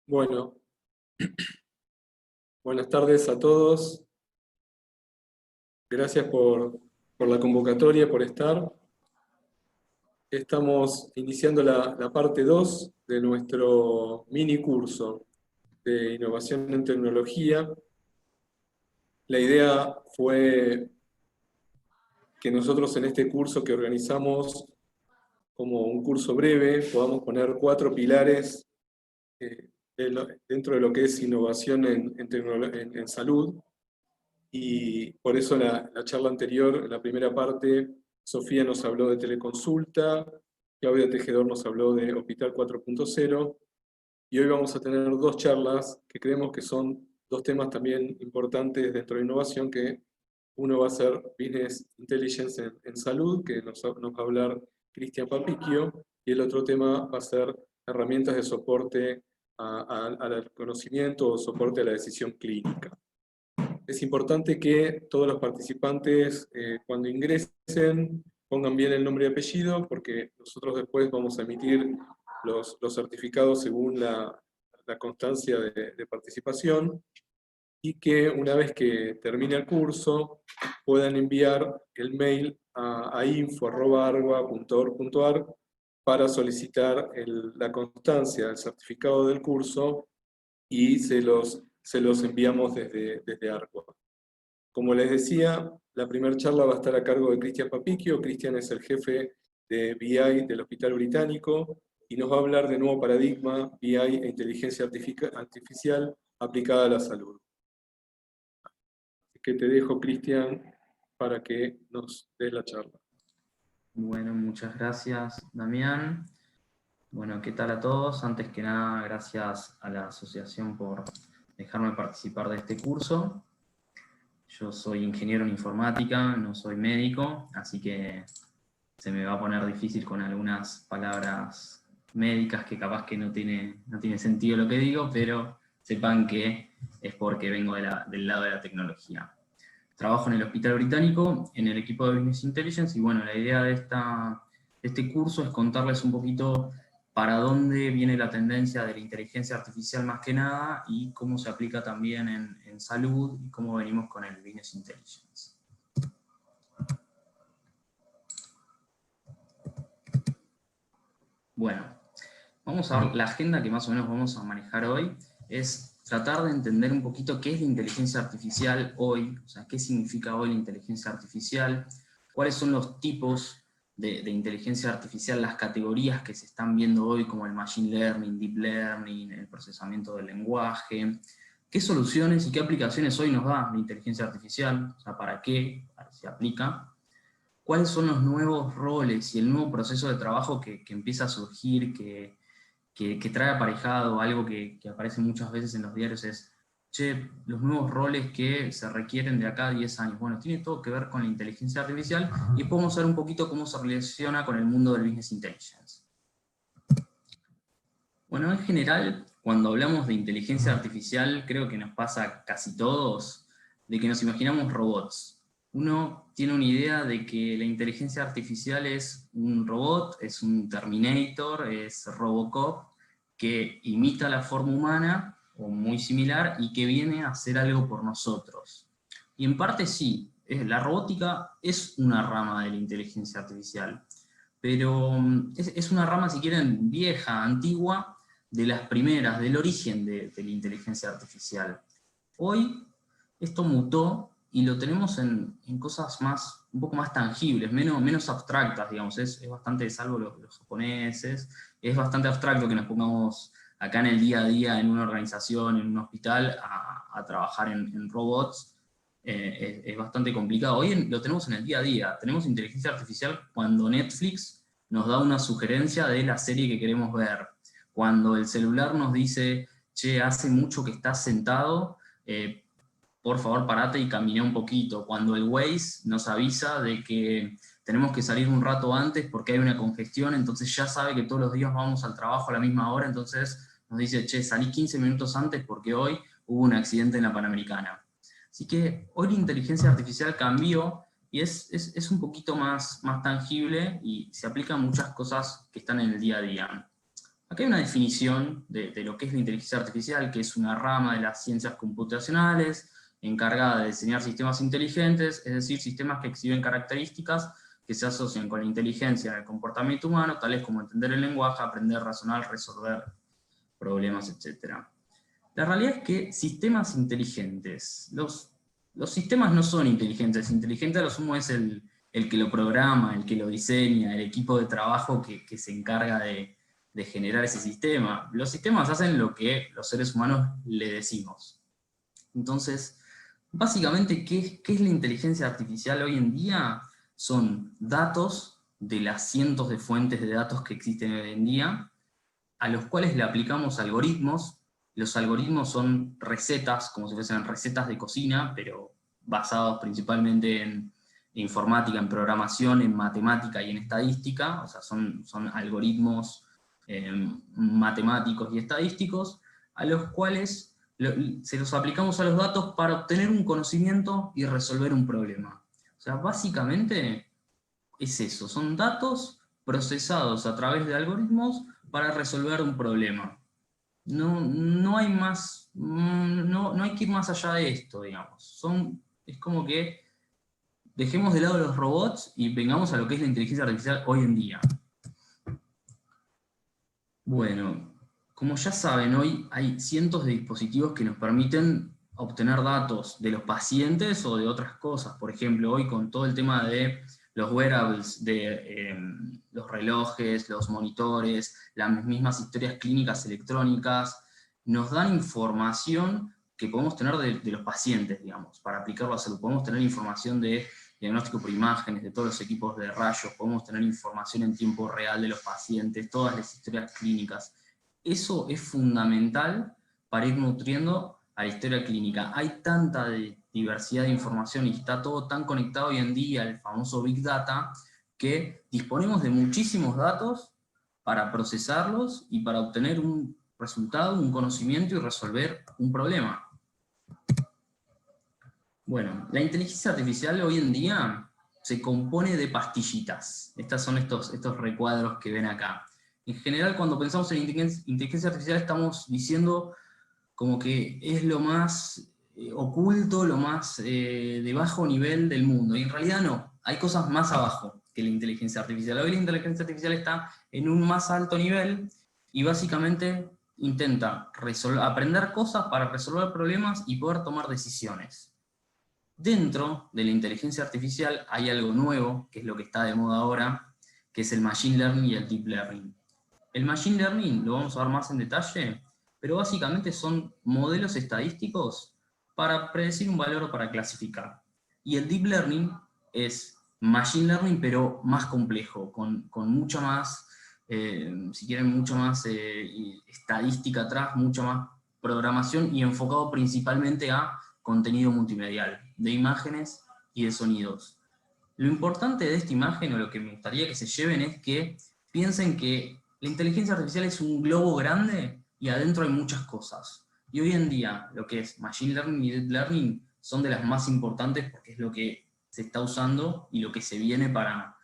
Bueno, buenas tardes a todos. Gracias por la convocatoria, por estar. Estamos iniciando la parte 2 de nuestro mini curso de innovación en tecnología. La idea fue que nosotros en este curso que organizamos como un curso breve podamos poner 4 pilares dentro de lo que es innovación en salud. Y por eso la charla anterior, en la primera parte, Sofía nos habló de teleconsulta, Claudia Tejedor nos habló de Hospital 4.0, y hoy vamos a tener 2 charlas que creemos que son 2 temas también importantes dentro de innovación, que uno va a ser Business Intelligence en salud, que nos va a hablar Cristian Papicchio, y el otro tema va a ser herramientas de soporte al conocimiento o soporte a la decisión clínica. Es importante que todos los participantes, cuando ingresen, pongan bien el nombre y apellido, porque nosotros después vamos a emitir los certificados según la constancia de participación, y que una vez que termine el curso, puedan enviar el mail a info@argua.org.ar para solicitar la constancia del certificado del curso, y se los enviamos desde Argua. Como les decía, la primera charla va a estar a cargo de Cristian Papicchio. Cristian es el jefe de BI del Hospital Británico y nos va a hablar de nuevo paradigma, BI e inteligencia artificial aplicada a la salud. Así que te dejo, Cristian, para que nos des la charla. Bueno, muchas gracias, Damián. Bueno, ¿qué tal a todos? Antes que nada, gracias a la asociación por dejarme participar de este curso. Yo soy ingeniero en informática, no soy médico, así que se me va a poner difícil con algunas palabras médicas que capaz que no tiene sentido lo que digo, pero sepan que es porque vengo del lado de la tecnología. Trabajo en el Hospital Británico, en el equipo de Business Intelligence, y bueno, la idea de este curso es contarles un poquito para dónde viene la tendencia de la inteligencia artificial más que nada, y cómo se aplica también en salud, y cómo venimos con el Business Intelligence. Bueno, vamos a ver la agenda que más o menos vamos a manejar hoy. Es tratar de entender un poquito qué es la inteligencia artificial hoy, o sea, qué significa hoy la inteligencia artificial, cuáles son los tipos de inteligencia artificial, las categorías que se están viendo hoy, como el machine learning, deep learning, el procesamiento del lenguaje, qué soluciones y qué aplicaciones hoy nos da la inteligencia artificial, o sea, para qué se aplica, cuáles son los nuevos roles y el nuevo proceso de trabajo que empieza a surgir, que trae aparejado algo que aparece muchas veces en los diarios, es, che, los nuevos roles que se requieren de acá a 10 años. Bueno, tiene todo que ver con la inteligencia artificial, y podemos ver un poquito cómo se relaciona con el mundo del Business Intelligence. Bueno, en general, cuando hablamos de inteligencia artificial, creo que nos pasa a casi todos, de que nos imaginamos robots. Uno tiene una idea de que la inteligencia artificial es un robot, es un Terminator, es Robocop, que imita la forma humana, o muy similar, y que viene a hacer algo por nosotros. Y en parte sí, la robótica es una rama de la inteligencia artificial, pero es una rama, si quieren, vieja, antigua, de las primeras, del origen de la inteligencia artificial. Hoy esto mutó y lo tenemos en cosas un poco más tangibles, menos abstractas, digamos. Es bastante, salvo los japoneses, es bastante abstracto que nos pongamos acá en el día a día, en una organización, en un hospital, a trabajar en robots. Es bastante complicado. Hoy lo tenemos en el día a día. Tenemos inteligencia artificial cuando Netflix nos da una sugerencia de la serie que queremos ver. Cuando el celular nos dice, che, hace mucho que estás sentado, por favor parate y caminé un poquito. Cuando el Waze nos avisa de que tenemos que salir un rato antes porque hay una congestión, entonces ya sabe que todos los días vamos al trabajo a la misma hora, entonces nos dice, che, salí 15 minutos antes porque hoy hubo un accidente en la Panamericana. Así que hoy la inteligencia artificial cambió y es un poquito más tangible, y se aplican muchas cosas que están en el día a día. Acá hay una definición de lo que es la inteligencia artificial, que es una rama de las ciencias computacionales encargada de diseñar sistemas inteligentes, es decir, sistemas que exhiben características que se asocian con la inteligencia en el comportamiento humano, tales como entender el lenguaje, aprender, razonar, resolver problemas, etc. La realidad es que sistemas inteligentes, los sistemas no son inteligentes, inteligente a lo sumo es el que lo programa, el que lo diseña, el equipo de trabajo que se encarga de generar ese sistema. Los sistemas hacen lo que los seres humanos le decimos. Entonces, básicamente, ¿qué es la inteligencia artificial hoy en día? Son datos de las cientos de fuentes de datos que existen hoy en día, a los cuales le aplicamos algoritmos. Los algoritmos son recetas, como si fuesen recetas de cocina, pero basados principalmente en informática, en programación, en matemática y en estadística. O sea, son algoritmos matemáticos y estadísticos, a los cuales se los aplicamos a los datos para obtener un conocimiento y resolver un problema. O sea, básicamente es eso, son datos procesados a través de algoritmos para resolver un problema. No hay más, no hay que ir más allá de esto, digamos. Es como que dejemos de lado los robots y vengamos a lo que es la inteligencia artificial hoy en día. Bueno, como ya saben, hoy hay cientos de dispositivos que nos permiten obtener datos de los pacientes o de otras cosas. Por ejemplo, hoy con todo el tema de los wearables, de los relojes, los monitores, las mismas historias clínicas electrónicas, nos dan información que podemos tener de los pacientes, digamos, para aplicarlo a salud. Podemos tener información de diagnóstico por imágenes, de todos los equipos de rayos, podemos tener información en tiempo real de los pacientes, todas las historias clínicas. Eso es fundamental para ir nutriendo a la historia clínica. Hay tanta diversidad de información y está todo tan conectado hoy en día, el famoso Big Data, que disponemos de muchísimos datos para procesarlos y para obtener un resultado, un conocimiento y resolver un problema. Bueno, la inteligencia artificial hoy en día se compone de pastillitas. Estos son estos recuadros que ven acá. En general, cuando pensamos en inteligencia artificial, estamos diciendo como que es lo más oculto, lo más de bajo nivel del mundo. Y en realidad no, hay cosas más abajo que la inteligencia artificial. Hoy la inteligencia artificial está en un más alto nivel y básicamente intenta aprender cosas para resolver problemas y poder tomar decisiones. Dentro de la inteligencia artificial hay algo nuevo, que es lo que está de moda ahora, que es el Machine Learning y el Deep Learning. El Machine Learning lo vamos a ver más en detalle, pero básicamente son modelos estadísticos para predecir un valor o para clasificar. Y el Deep Learning es Machine Learning, pero más complejo, con mucha más, si quieren, mucha más estadística atrás, mucha más programación y enfocado principalmente a contenido multimedial, de imágenes y de sonidos. Lo importante de esta imagen, o lo que me gustaría que se lleven, es que piensen que la inteligencia artificial es un globo grande y adentro hay muchas cosas. Y hoy en día, lo que es Machine Learning y Deep Learning son de las más importantes porque es lo que se está usando y lo que se viene para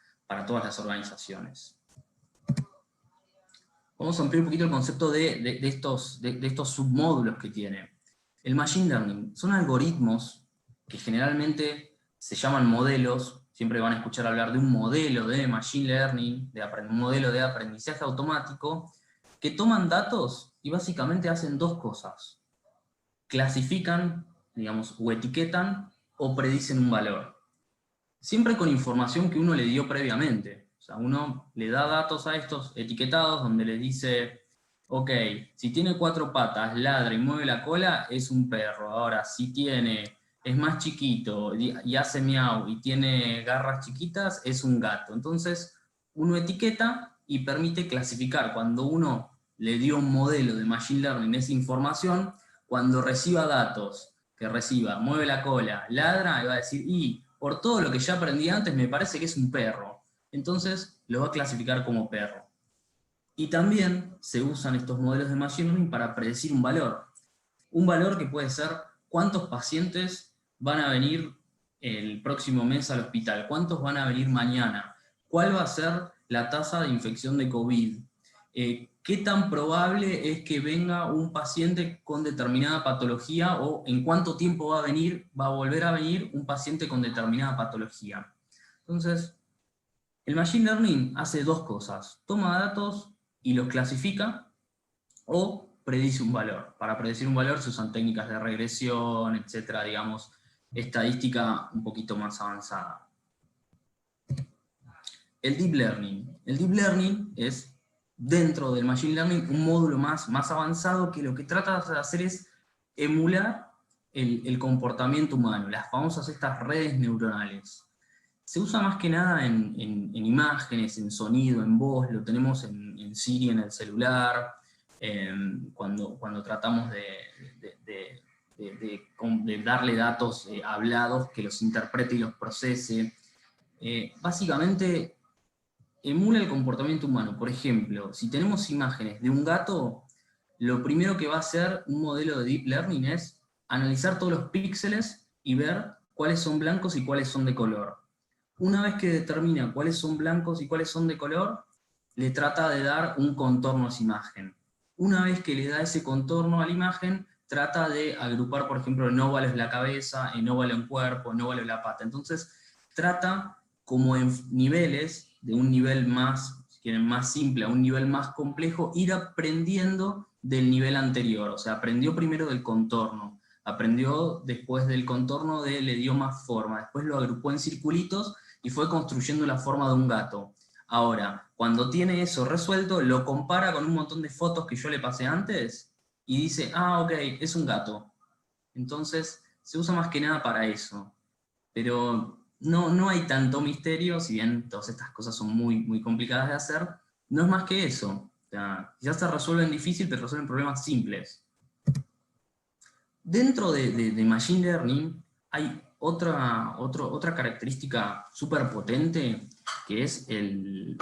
todas las organizaciones. Vamos a ampliar un poquito el concepto de estos submódulos que tiene. El Machine Learning son algoritmos que generalmente se llaman modelos, siempre van a escuchar hablar de un modelo de Machine Learning, un modelo de aprendizaje automático, que toman datos y básicamente hacen dos cosas. Clasifican, digamos, o etiquetan, o predicen un valor. Siempre con información que uno le dio previamente. O sea, uno le da datos a estos etiquetados donde les dice, ok, si tiene 4 patas, ladra y mueve la cola, es un perro. Ahora, si es más chiquito y hace miau y tiene garras chiquitas, es un gato. Entonces, uno etiqueta y permite clasificar. Cuando uno le dio un modelo de Machine Learning esa información, cuando reciba datos, que reciba, mueve la cola, ladra, y va a decir, y por todo lo que ya aprendí antes, me parece que es un perro. Entonces, lo va a clasificar como perro. Y también se usan estos modelos de Machine Learning para predecir un valor. Un valor que puede ser cuántos pacientes van a venir el próximo mes al hospital, cuántos van a venir mañana, cuál va a ser la tasa de infección de COVID, ¿qué tan probable es que venga un paciente con determinada patología o en cuánto tiempo va a volver a venir un paciente con determinada patología? Entonces, el Machine Learning hace dos cosas: toma datos y los clasifica, o predice un valor. Para predecir un valor se usan técnicas de regresión, etcétera, digamos, estadística un poquito más avanzada. El Deep Learning. El Deep Learning es, dentro del Machine Learning, un módulo más avanzado que lo que trata de hacer es emular el comportamiento humano, las famosas estas redes neuronales. Se usa más que nada en imágenes, en sonido, en voz, lo tenemos en Siri, en el celular, cuando tratamos de darle datos hablados, que los interprete y los procese. Básicamente, emula el comportamiento humano. Por ejemplo, si tenemos imágenes de un gato, lo primero que va a hacer un modelo de Deep Learning es analizar todos los píxeles y ver cuáles son blancos y cuáles son de color. Una vez que determina cuáles son blancos y cuáles son de color, le trata de dar un contorno a esa imagen. Una vez que le da ese contorno a la imagen, trata de agrupar, por ejemplo, en óvalos la cabeza, en óvalo en cuerpo, en óvalo la pata. Entonces, trata como en niveles, de un nivel más, si quieren, más simple a un nivel más complejo, ir aprendiendo del nivel anterior. O sea, aprendió primero del contorno, aprendió después del contorno, le dio más forma, después lo agrupó en circulitos y fue construyendo la forma de un gato. Ahora, cuando tiene eso resuelto, lo compara con un montón de fotos que yo le pasé antes y dice, ah, ok, es un gato. Entonces, se usa más que nada para eso. Pero no hay tanto misterio, si bien todas estas cosas son muy complicadas de hacer, no es más que eso. O sea, quizás se resuelven difícil, pero resuelven problemas simples. Dentro de Machine Learning hay otra característica súper potente, que es el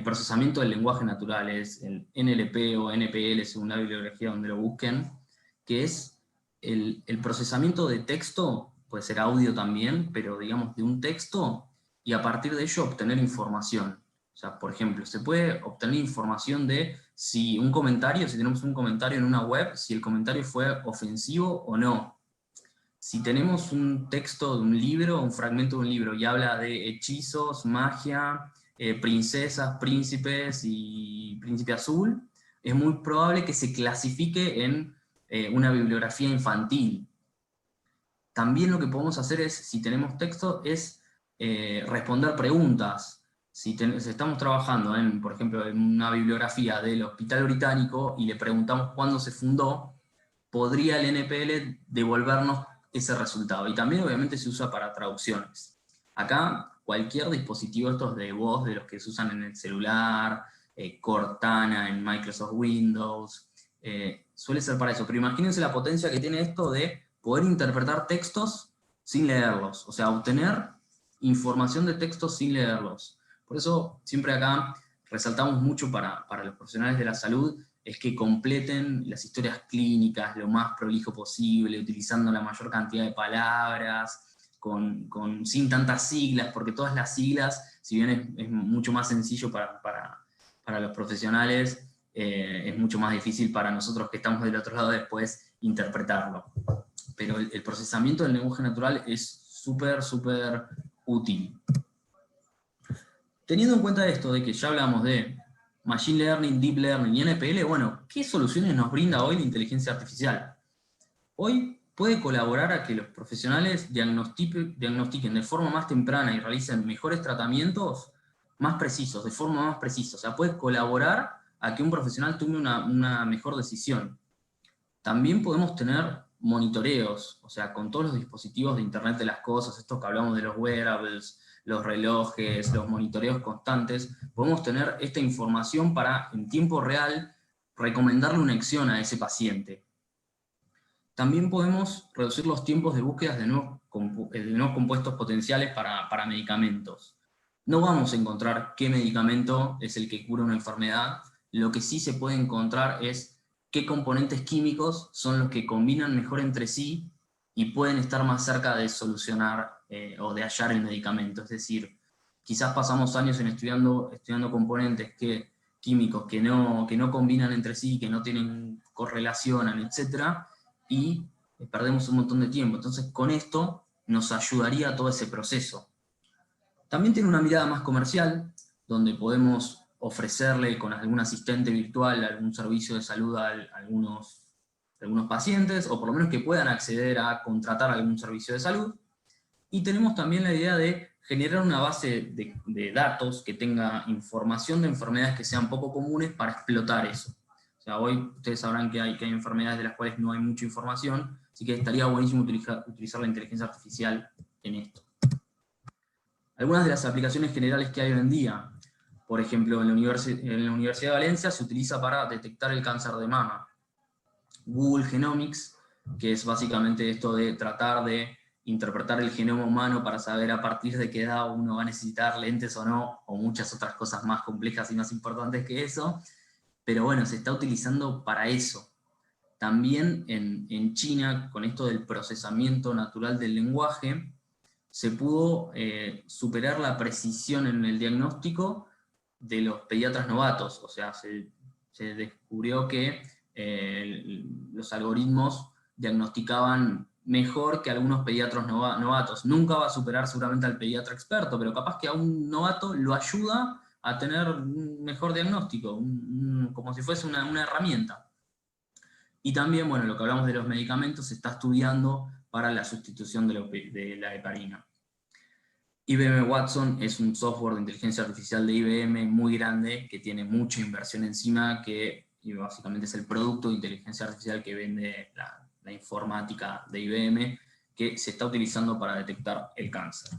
procesamiento del lenguaje natural, es el NLP o NPL, según la bibliografía donde lo busquen, que es el procesamiento de texto, puede ser audio también, pero digamos de un texto, y a partir de ello obtener información. O sea, por ejemplo, se puede obtener información de si un comentario, si tenemos un comentario en una web, si el comentario fue ofensivo o no. Si tenemos un texto de un libro, un fragmento de un libro, y habla de hechizos, magia, princesas, príncipes y príncipe azul, es muy probable que se clasifique en una bibliografía infantil. También lo que podemos hacer es, si tenemos texto, es responder preguntas. Si estamos trabajando por ejemplo, en una bibliografía del Hospital Británico y le preguntamos cuándo se fundó, podría el NPL devolvernos ese resultado. Y también obviamente se usa para traducciones. Acá cualquier dispositivo estos de voz, de los que se usan en el celular, Cortana en Microsoft Windows, suele ser para eso. Pero imagínense la potencia que tiene esto de poder interpretar textos sin leerlos. O sea, obtener información de textos sin leerlos. Por eso siempre acá resaltamos mucho para los profesionales de la salud, es que completen las historias clínicas lo más prolijo posible, utilizando la mayor cantidad de palabras, sin tantas siglas, porque todas las siglas, si bien es mucho más sencillo para los profesionales, es mucho más difícil para nosotros que estamos del otro lado después interpretarlo. Pero el procesamiento del lenguaje natural es súper útil. Teniendo en cuenta esto de que ya hablamos de Machine Learning, Deep Learning y NPL, bueno, ¿qué soluciones nos brinda hoy la inteligencia artificial? Hoy puede colaborar a que los profesionales diagnostiquen de forma más temprana y realicen mejores tratamientos más precisos, de forma más precisa. O sea, puede colaborar a que un profesional tome una mejor decisión. También podemos tener monitoreos, o sea, con todos los dispositivos de Internet de las cosas, estos que hablamos de los wearables, los relojes, los monitoreos constantes, podemos tener esta información para, en tiempo real, recomendarle una acción a ese paciente. También podemos reducir los tiempos de búsqueda de nuevos compuestos potenciales para medicamentos. No vamos a encontrar qué medicamento es el que cura una enfermedad, lo que sí se puede encontrar es qué componentes químicos son los que combinan mejor entre sí y pueden estar más cerca de solucionar o de hallar el medicamento. Es decir, quizás pasamos años estudiando componentes que químicos que no combinan entre sí, que no tienen correlacionan, etc. Y perdemos un montón de tiempo. Entonces con esto nos ayudaría a todo ese proceso. También tiene una mirada más comercial, donde podemos ofrecerle con algún asistente virtual algún servicio de salud a algunos pacientes, o por lo menos que puedan acceder a contratar algún servicio de salud. Y tenemos también la idea de generar una base de datos que tenga información de enfermedades que sean poco comunes para explotar eso. O sea, hoy ustedes sabrán que hay enfermedades de las cuales no hay mucha información, así que estaría buenísimo utilizar la inteligencia artificial en esto. Algunas de las aplicaciones generales que hay hoy en día, por ejemplo, en la Universidad de Valencia se utiliza para detectar el cáncer de mama. Google Genomics, que es básicamente esto de tratar de interpretar el genoma humano para saber a partir de qué edad uno va a necesitar lentes o no, o muchas otras cosas más complejas y más importantes que eso, pero bueno, se está utilizando para eso. También en China, con esto del procesamiento natural del lenguaje, se pudo superar la precisión en el diagnóstico de los pediatras novatos. O sea, se descubrió que los algoritmos diagnosticaban mejor que algunos pediatras novatos. Nunca va a superar seguramente al pediatra experto, pero capaz que a un novato lo ayuda a tener un mejor diagnóstico, como si fuese una herramienta. Y también, bueno, lo que hablamos de los medicamentos se está estudiando para la sustitución de la heparina. IBM Watson es un software de inteligencia artificial de IBM muy grande, que tiene mucha inversión encima, y básicamente es el producto de inteligencia artificial que vende la informática de IBM, que se está utilizando para detectar el cáncer.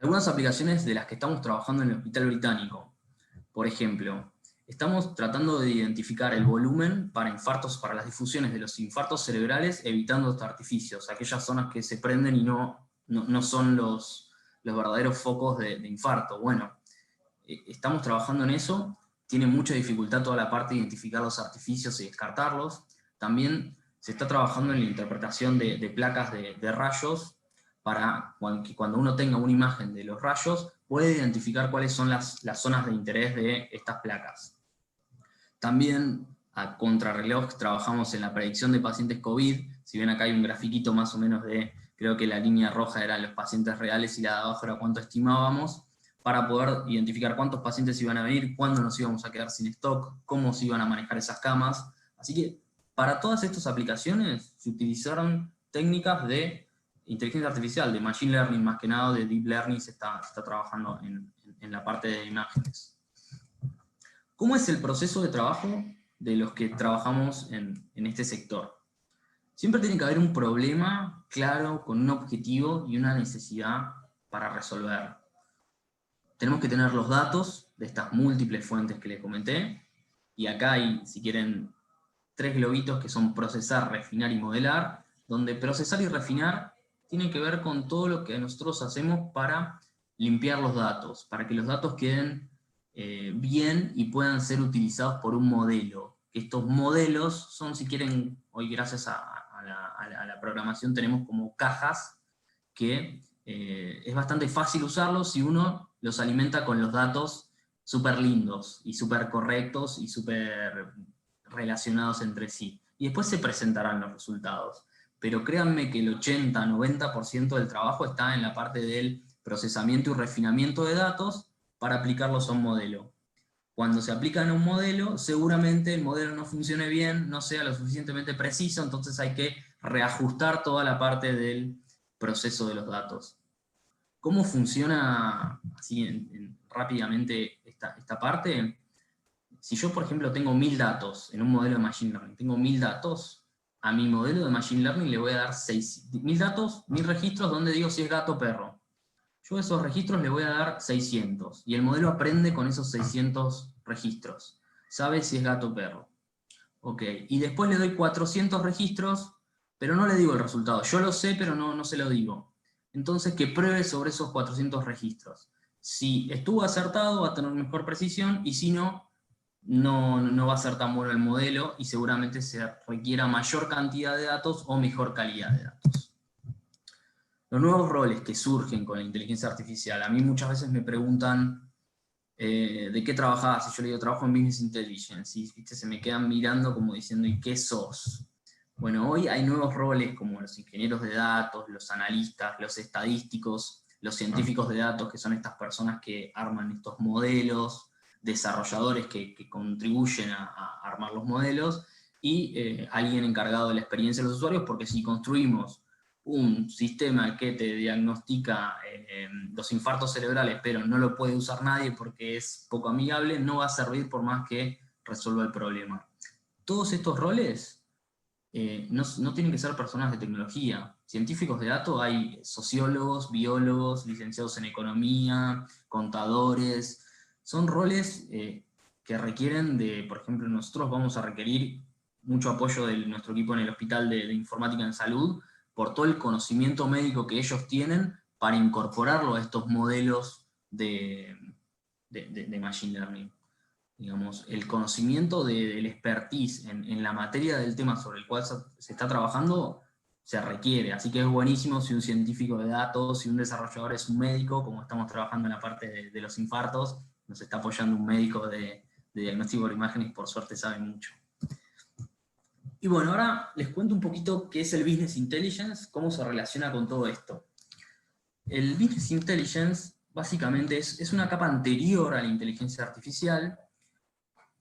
Algunas aplicaciones de las que estamos trabajando en el Hospital Británico. Por ejemplo, estamos tratando de identificar el volumen para infartos, para las difusiones de los infartos cerebrales, evitando estos artificios, aquellas zonas que se prenden y no son los verdaderos focos de infarto. Bueno, estamos trabajando en eso, tiene mucha dificultad toda la parte de identificar los artificios y descartarlos. También se está trabajando en la interpretación de placas de rayos, para que cuando uno tenga una imagen de los rayos, puede identificar cuáles son las zonas de interés de estas placas. También a contrarreloj trabajamos en la predicción de pacientes COVID, si ven acá hay un grafiquito más o menos de, creo que la línea roja era los pacientes reales y la de abajo era cuánto estimábamos, para poder identificar cuántos pacientes iban a venir, cuándo nos íbamos a quedar sin stock, cómo se iban a manejar esas camas. Así que para todas estas aplicaciones se utilizaron técnicas de inteligencia artificial, de machine learning más que nada, de deep learning se está trabajando en la parte de imágenes. ¿Cómo es el proceso de trabajo de los que trabajamos en este sector? Siempre tiene que haber un problema claro, con un objetivo y una necesidad para resolver. Tenemos que tener los datos de estas múltiples fuentes que les comenté, y acá hay, si quieren, 3 globitos que son procesar, refinar y modelar, donde procesar y refinar tienen que ver con todo lo que nosotros hacemos para limpiar los datos, para que los datos queden bien y puedan ser utilizados por un modelo. Estos modelos son, si quieren, hoy gracias a la programación tenemos como cajas que es bastante fácil usarlos si uno los alimenta con los datos súper lindos y súper correctos y súper relacionados entre sí. Y después se presentarán los resultados. Pero créanme que el 80-90% del trabajo está en la parte del procesamiento y refinamiento de datos para aplicarlos a un modelo. Cuando se aplican a un modelo, seguramente el modelo no funcione bien, no sea lo suficientemente preciso, entonces hay que reajustar toda la parte del proceso de los datos. ¿Cómo funciona así rápidamente esta parte? Si yo, por ejemplo, tengo 1000 datos en un modelo de Machine Learning, tengo 1000 datos, a mi modelo de Machine Learning le voy a dar 1000 datos, 1000 registros donde digo si es gato o perro. Yo a esos registros le voy a dar 600, y el modelo aprende con esos 600 registros. Sabe si es gato o perro. Ok, y después le doy 400 registros, pero no le digo el resultado. Yo lo sé, pero no se lo digo. Entonces que pruebe sobre esos 400 registros. Si estuvo acertado, va a tener mejor precisión, y si no va a ser tan bueno el modelo, y seguramente se requiera mayor cantidad de datos o mejor calidad de datos. Los nuevos roles que surgen con la inteligencia artificial. A mí muchas veces me preguntan, ¿de qué trabajás? Y yo le digo, trabajo en Business Intelligence, y ¿viste? Se me quedan mirando como diciendo, ¿y qué sos? Bueno, hoy hay nuevos roles como los ingenieros de datos, los analistas, los estadísticos, los científicos de datos, que son estas personas que arman estos modelos, desarrolladores que contribuyen a armar los modelos, y alguien encargado de la experiencia de los usuarios, porque si construimos un sistema que te diagnostica los infartos cerebrales, pero no lo puede usar nadie porque es poco amigable, no va a servir por más que resuelva el problema. Todos estos roles no tienen que ser personas de tecnología. Científicos de datos hay sociólogos, biólogos, licenciados en economía, contadores. Son roles que requieren de, por ejemplo, nosotros vamos a requerir mucho apoyo de nuestro equipo en el Hospital de Informática en Salud, por todo el conocimiento médico que ellos tienen para incorporarlo a estos modelos de Machine Learning. Digamos, el conocimiento del expertise en la materia del tema sobre el cual se está trabajando se requiere, así que es buenísimo si un científico de datos, si un desarrollador es un médico, como estamos trabajando en la parte de los infartos, nos está apoyando un médico de diagnóstico por imágenes, por suerte sabe mucho. Y bueno, ahora les cuento un poquito qué es el Business Intelligence, cómo se relaciona con todo esto. El Business Intelligence básicamente es una capa anterior a la inteligencia artificial,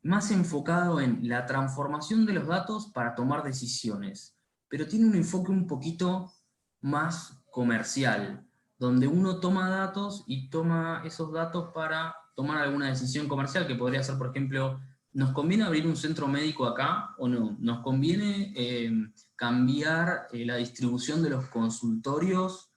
más enfocado en la transformación de los datos para tomar decisiones, pero tiene un enfoque un poquito más comercial, donde uno toma datos y toma esos datos para tomar alguna decisión comercial, que podría ser, por ejemplo, ¿nos conviene abrir un centro médico acá o no? ¿Nos conviene cambiar la distribución de los consultorios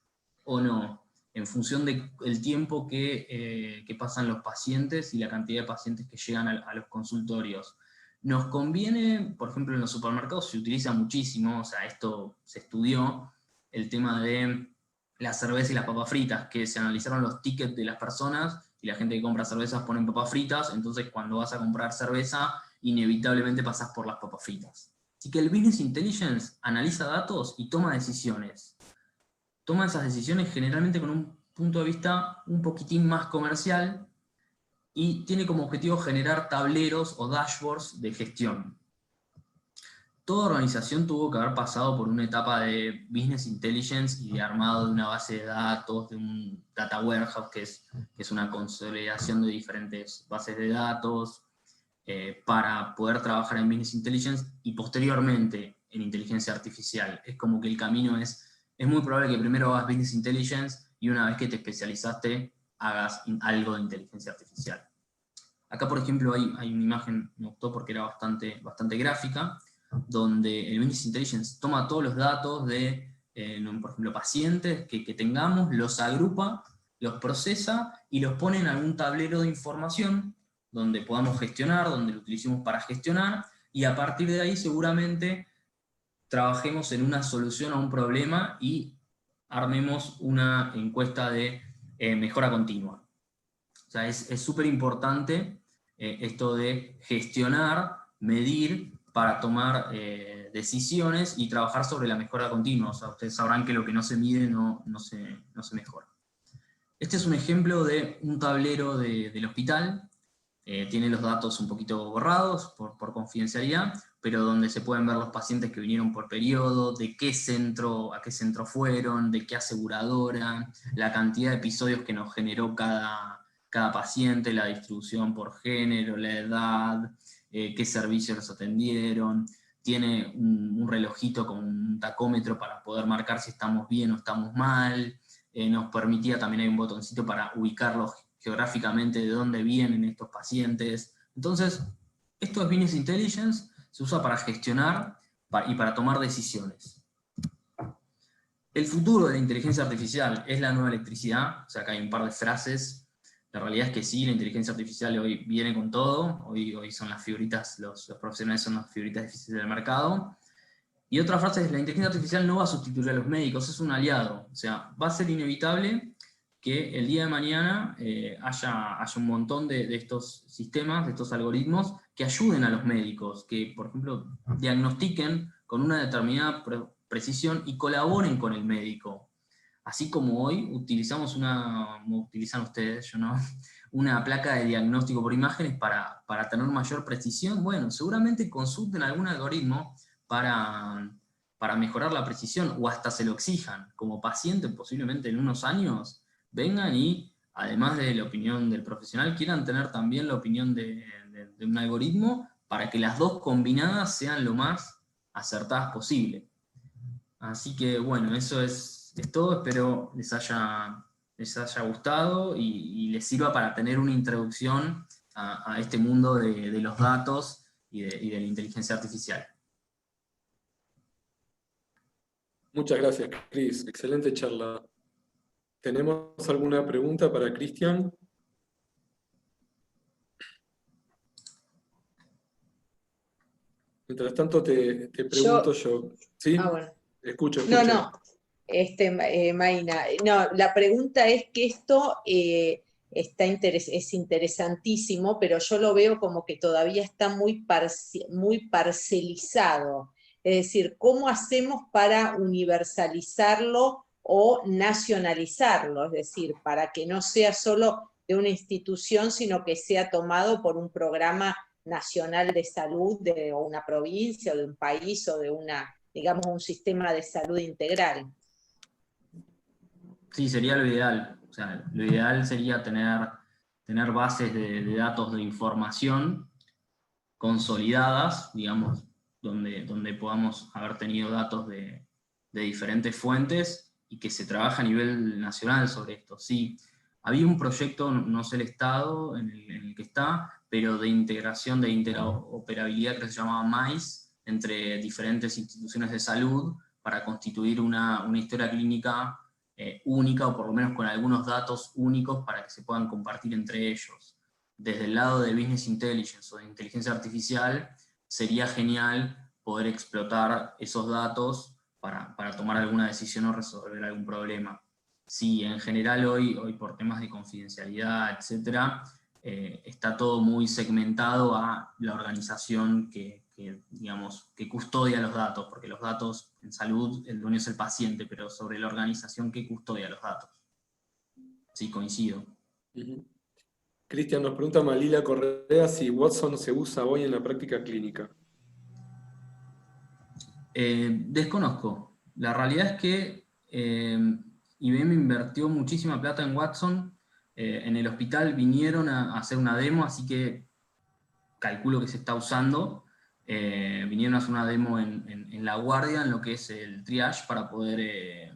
o no? En función del tiempo que pasan los pacientes y la cantidad de pacientes que llegan a los consultorios. Nos conviene, por ejemplo, en los supermercados se utiliza muchísimo, o sea, esto se estudió, el tema de la cerveza y las papas fritas, que se analizaron los tickets de las personas, y la gente que compra cervezas pone papas fritas, entonces cuando vas a comprar cerveza, inevitablemente pasás por las papas fritas. Así que el Business Intelligence analiza datos y toma decisiones. Toma esas decisiones generalmente con un punto de vista un poquitín más comercial y tiene como objetivo generar tableros o dashboards de gestión. Toda organización tuvo que haber pasado por una etapa de business intelligence y de armado de una base de datos, de un data warehouse, que es una consolidación de diferentes bases de datos, para poder trabajar en business intelligence y posteriormente en inteligencia artificial. Es como que el camino es muy probable que primero hagas business intelligence y una vez que te especializaste hagas algo de inteligencia artificial. Acá, por ejemplo, hay una imagen, me gustó porque era bastante gráfica, donde el Business Intelligence toma todos los datos de, por ejemplo, pacientes que tengamos, los agrupa, los procesa y los pone en algún tablero de información donde podamos gestionar, donde lo utilicemos para gestionar, y a partir de ahí seguramente trabajemos en una solución a un problema y armemos una encuesta de mejora continua. O sea, es súper importante esto de gestionar, medir, para tomar decisiones y trabajar sobre la mejora continua. O sea, ustedes sabrán que lo que no se mide no se mejora. Este es un ejemplo de un tablero del hospital. Tiene los datos un poquito borrados por confidencialidad, pero donde se pueden ver los pacientes que vinieron por periodo, de qué centro, a qué centro fueron, de qué aseguradora, la cantidad de episodios que nos generó cada paciente, la distribución por género, la edad, qué servicios los atendieron. Tiene un relojito con un tacómetro para poder marcar si estamos bien o estamos mal. Nos permitía, también hay un botoncito para ubicarlos geográficamente de dónde vienen estos pacientes. Entonces, esto es Business Intelligence, se usa para gestionar y para tomar decisiones. El futuro de la inteligencia artificial es la nueva electricidad, o sea, acá hay un par de frases. La realidad es que sí, la inteligencia artificial hoy viene con todo, hoy son las figuritas, los profesionales son las figuritas difíciles del mercado. Y otra frase es, la inteligencia artificial no va a sustituir a los médicos, es un aliado. O sea, va a ser inevitable que el día de mañana haya un montón de estos sistemas, de estos algoritmos, que ayuden a los médicos, que, por ejemplo, diagnostiquen con una determinada precisión y colaboren con el médico. Así como hoy utilizamos como utilizan ustedes, yo no, una placa de diagnóstico por imágenes para tener mayor precisión. Bueno, seguramente consulten algún algoritmo para mejorar la precisión, o hasta se lo exijan. Como paciente, posiblemente en unos años, vengan y, además de la opinión del profesional, quieran tener también la opinión de un algoritmo, para que las dos combinadas sean lo más acertadas posible. Así que bueno, eso es todo. Espero les haya gustado y les sirva para tener una introducción a este mundo de los datos y de la inteligencia artificial. Muchas gracias, Cris. Excelente charla. ¿Tenemos alguna pregunta para Cristian? Mientras tanto te pregunto yo. ¿Sí? Bueno. Escucho. No, Maina, no, la pregunta es que esto es interesantísimo, pero yo lo veo como que todavía está muy parcelizado. Es decir, ¿cómo hacemos para universalizarlo o nacionalizarlo? Es decir, para que no sea solo de una institución, sino que sea tomado por un programa nacional de salud de o una provincia o de un país o de digamos, un sistema de salud integral. Sí, sería lo ideal. O sea, lo ideal sería tener bases de datos de información consolidadas, digamos, donde podamos haber tenido datos de diferentes fuentes y que se trabaja a nivel nacional sobre esto. Sí, había un proyecto, no sé el estado en el que está, pero de integración, de interoperabilidad, que se llamaba MAIS, entre diferentes instituciones de salud, para constituir una historia clínica única, o por lo menos con algunos datos únicos para que se puedan compartir entre ellos. Desde el lado de Business Intelligence o de inteligencia artificial, sería genial poder explotar esos datos para tomar alguna decisión o resolver algún problema. Sí, en general hoy por temas de confidencialidad, etcétera, está todo muy segmentado a la organización digamos, que custodia los datos, porque los datos en salud, el dueño es el paciente, pero sobre la organización que custodia los datos. Sí, coincido. Cristian, nos pregunta Malila Correa si Watson se usa hoy en la práctica clínica. Desconozco. La realidad es que IBM invirtió muchísima plata en Watson. En el hospital vinieron a hacer una demo, así que calculo que se está usando. Vinieron a hacer una demo en La Guardia, en lo que es el triage, para poder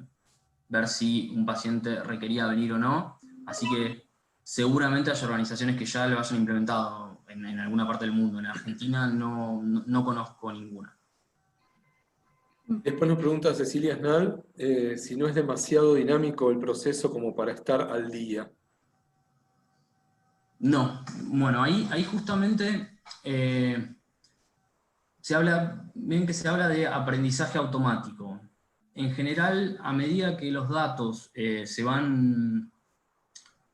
ver si un paciente requería venir o no. Así que seguramente hay organizaciones que ya lo hayan implementado en alguna parte del mundo. En Argentina no conozco ninguna. Después nos pregunta Cecilia Snall si no es demasiado dinámico el proceso como para estar al día. No, bueno, ahí justamente se habla de aprendizaje automático. En general, a medida que los datos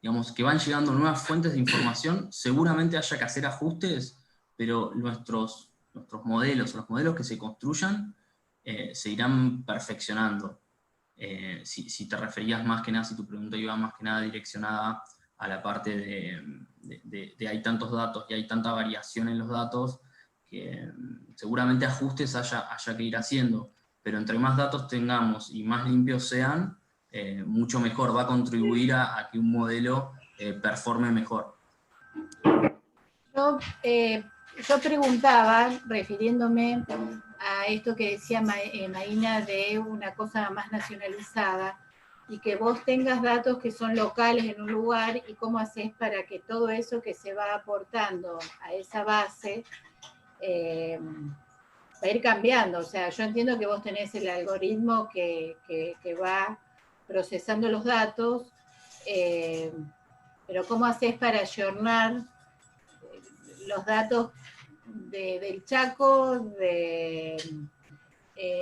digamos, que van llegando nuevas fuentes de información, seguramente haya que hacer ajustes, pero nuestros modelos, los modelos que se construyan, se irán perfeccionando. Si te referías más que nada, si tu pregunta iba más que nada direccionada a la parte de hay tantos datos y hay tanta variación en los datos, que seguramente ajustes haya que ir haciendo, pero entre más datos tengamos y más limpios sean, mucho mejor, va a contribuir a que un modelo performe mejor. Yo preguntaba, refiriéndome a esto que decía Maina, de una cosa más nacionalizada, y que vos tengas datos que son locales en un lugar, y cómo haces para que todo eso que se va aportando a esa base va a ir cambiando. O sea, yo entiendo que vos tenés el algoritmo que va procesando los datos, pero ¿cómo haces para ayornar los datos del Chaco, de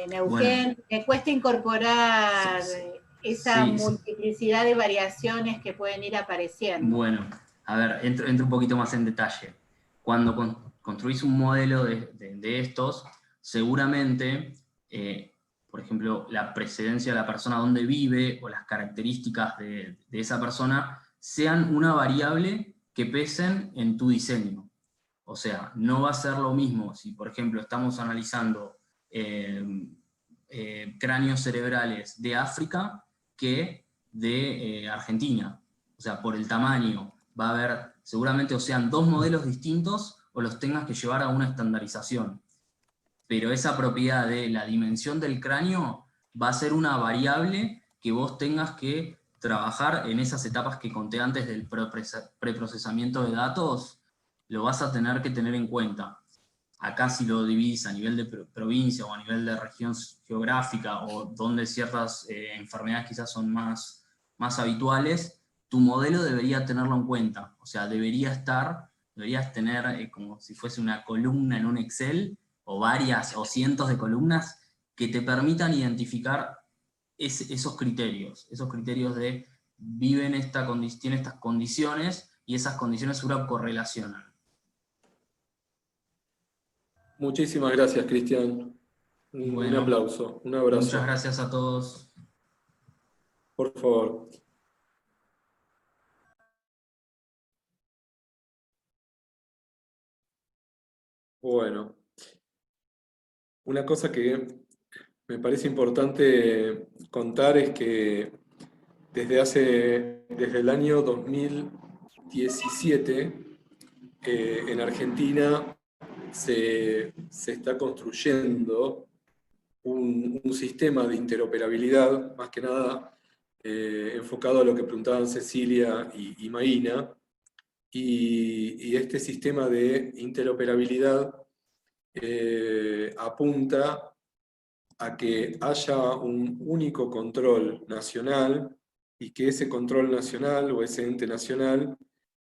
Neuquén? Bueno, me cuesta incorporar esa multiplicidad de variaciones que pueden ir apareciendo. Bueno, a ver, entro un poquito más en detalle. Cuando construís un modelo de estos, seguramente, por ejemplo, la precedencia de la persona donde vive o las características de esa persona sean una variable que pesen en tu diseño. O sea, no va a ser lo mismo si, por ejemplo, estamos analizando cráneos cerebrales de África que de Argentina. O sea, por el tamaño va a haber, seguramente o sean dos modelos distintos o los tengas que llevar a una estandarización. Pero esa propiedad de la dimensión del cráneo va a ser una variable que vos tengas que trabajar en esas etapas que conté antes del preprocesamiento de datos, lo vas a tener que tener en cuenta. Acá si lo dividís a nivel de provincia o a nivel de región geográfica o donde ciertas enfermedades quizás son más habituales, tu modelo debería tenerlo en cuenta. O sea, deberías tener como si fuese una columna en un Excel, o varias o cientos de columnas que te permitan identificar esos criterios de tiene estas condiciones y esas condiciones seguro correlacionan. Muchísimas gracias, Cristian. Un aplauso, un abrazo. Muchas gracias a todos. Por favor. Bueno, una cosa que me parece importante contar es que desde el año 2017, en Argentina se está construyendo un sistema de interoperabilidad, más que nada enfocado a lo que preguntaban Cecilia y Maína, y este sistema de interoperabilidad apunta a que haya un único control nacional y que ese control nacional o ese ente nacional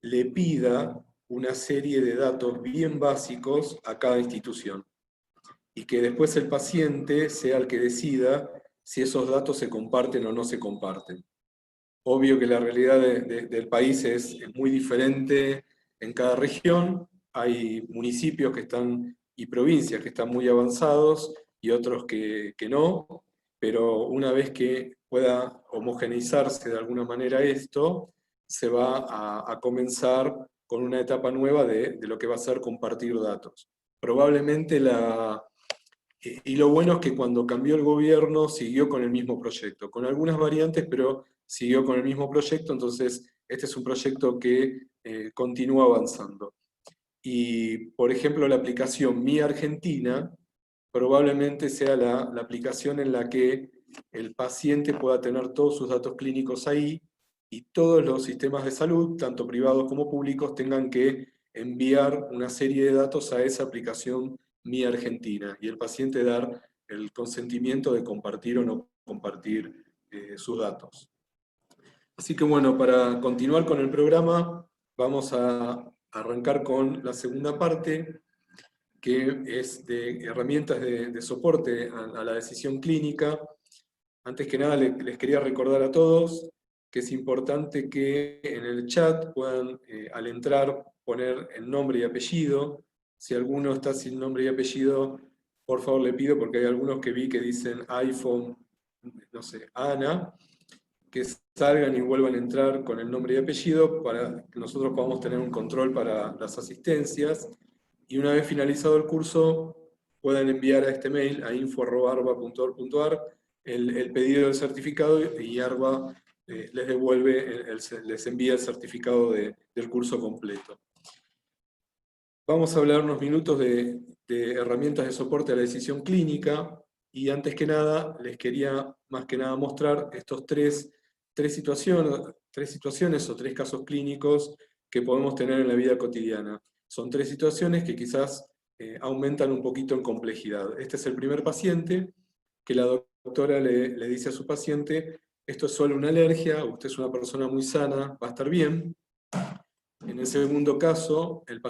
le pida una serie de datos bien básicos a cada institución y que después el paciente sea el que decida si esos datos se comparten o no se comparten. Obvio que la realidad del país es muy diferente en cada región. Hay municipios que están y provincias que están muy avanzados y otros que no, pero una vez que pueda homogeneizarse de alguna manera esto, se va a comenzar con una etapa nueva de lo que va a ser compartir datos. Probablemente y lo bueno es que cuando cambió el gobierno siguió con el mismo proyecto, con algunas variantes, pero siguió con el mismo proyecto, entonces este es un proyecto que continúa avanzando. Y, por ejemplo, la aplicación Mi Argentina probablemente sea la aplicación en la que el paciente pueda tener todos sus datos clínicos ahí y todos los sistemas de salud, tanto privados como públicos, tengan que enviar una serie de datos a esa aplicación Mi Argentina y el paciente dar el consentimiento de compartir o no compartir sus datos. Así que bueno, para continuar con el programa, vamos a arrancar con la segunda parte, que es de herramientas de soporte a la decisión clínica. Antes que nada, les quería recordar a todos que es importante que en el chat puedan, al entrar, poner el nombre y apellido. Si alguno está sin nombre y apellido, por favor le pido, porque hay algunos que vi que dicen iPhone, no sé, Ana, que salgan y vuelvan a entrar con el nombre y apellido para que nosotros podamos tener un control para las asistencias. Y una vez finalizado el curso, puedan enviar a este mail, a info@arba.org.ar, el pedido del certificado y Arba les devuelve, les envía el certificado del curso completo. Vamos a hablar unos minutos de herramientas de soporte a la decisión clínica, y antes que nada, les quería más que nada mostrar estos tres situaciones o tres casos clínicos que podemos tener en la vida cotidiana. Son tres situaciones que quizás aumentan un poquito en complejidad. Este es el primer paciente, que la doctora le dice a su paciente: esto es solo una alergia, usted es una persona muy sana, va a estar bien. En el segundo caso, el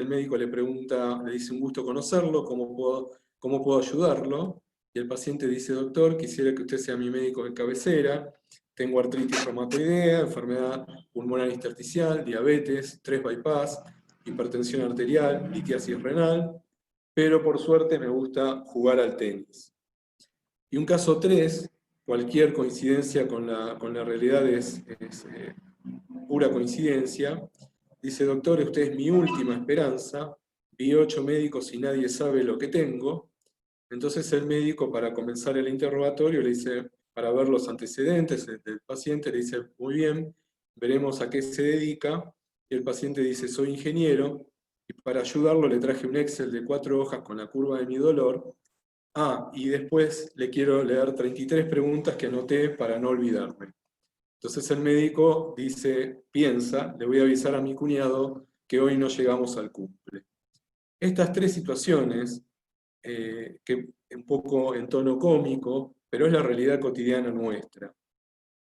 médico le pregunta, le dice: un gusto conocerlo, ¿cómo puedo ayudarlo? Y el paciente dice: doctor, quisiera que usted sea mi médico de cabecera, tengo artritis reumatoidea, enfermedad pulmonar intersticial, diabetes, 3 bypass, hipertensión arterial, litiasis renal, pero por suerte me gusta jugar al tenis. Y un caso 3, cualquier coincidencia con la realidad es pura coincidencia. dice, doctor, usted es mi última esperanza, vi 8 médicos y nadie sabe lo que tengo. Entonces el médico, para comenzar el interrogatorio, le dice, para ver los antecedentes del paciente, le dice, muy bien, veremos a qué se dedica. Y el paciente dice, soy ingeniero, y para ayudarlo le traje un Excel de 4 hojas con la curva de mi dolor. Y después le quiero leer 33 preguntas que anoté para no olvidarme. Entonces el médico dice, piensa, le voy a avisar a mi cuñado que hoy no llegamos al cumple. Estas 3 situaciones, que un poco en tono cómico, pero es la realidad cotidiana nuestra.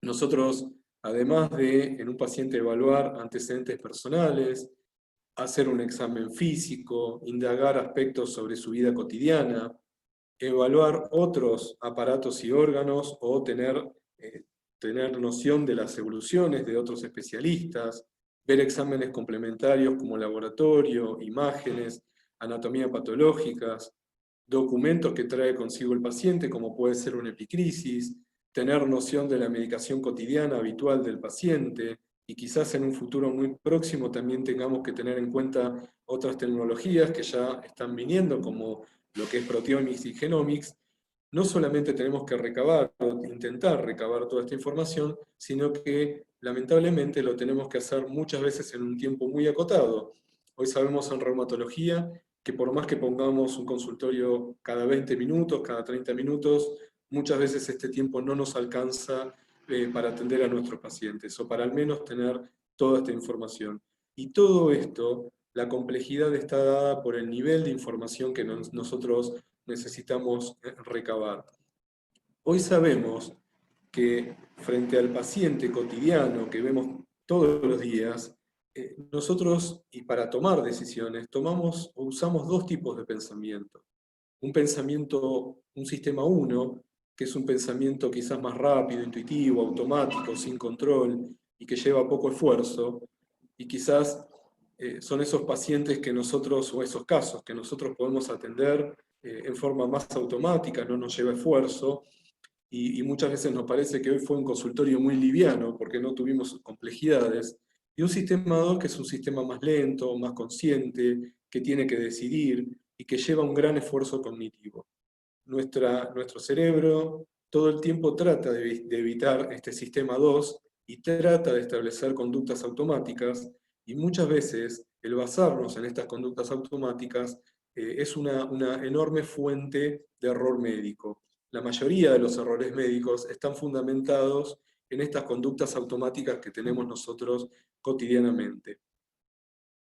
Nosotros, además de en un paciente evaluar antecedentes personales, hacer un examen físico, indagar aspectos sobre su vida cotidiana, evaluar otros aparatos y órganos o tener noción de las evoluciones de otros especialistas, ver exámenes complementarios como laboratorio, imágenes, anatomía patológicas, documentos que trae consigo el paciente, como puede ser una epicrisis, tener noción de la medicación cotidiana habitual del paciente, y quizás en un futuro muy próximo también tengamos que tener en cuenta otras tecnologías que ya están viniendo, como lo que es proteomics y genomics. No solamente tenemos que recabar o intentar recabar toda esta información, sino que lamentablemente lo tenemos que hacer muchas veces en un tiempo muy acotado. Hoy sabemos en reumatología que por más que pongamos un consultorio cada 20 minutos, cada 30 minutos, muchas veces este tiempo no nos alcanza para atender a nuestros pacientes, o para al menos tener toda esta información. Y todo esto, la complejidad está dada por el nivel de información que nosotros necesitamos recabar. Hoy sabemos que frente al paciente cotidiano que vemos todos los días, nosotros, y para tomar decisiones, tomamos o usamos 2 tipos de pensamiento. Un pensamiento, un sistema 1, que es un pensamiento quizás más rápido, intuitivo, automático, sin control, y que lleva poco esfuerzo, y quizás son esos pacientes que nosotros, o esos casos que nosotros podemos atender en forma más automática, no nos lleva esfuerzo, y muchas veces nos parece que hoy fue un consultorio muy liviano porque no tuvimos complejidades, y un sistema 2 que es un sistema más lento, más consciente, que tiene que decidir y que lleva un gran esfuerzo cognitivo. Nuestro cerebro todo el tiempo trata de evitar este sistema 2 y trata de establecer conductas automáticas, y muchas veces el basarnos en estas conductas automáticas es una enorme fuente de error médico. La mayoría de los errores médicos están fundamentados en estas conductas automáticas que tenemos nosotros cotidianamente.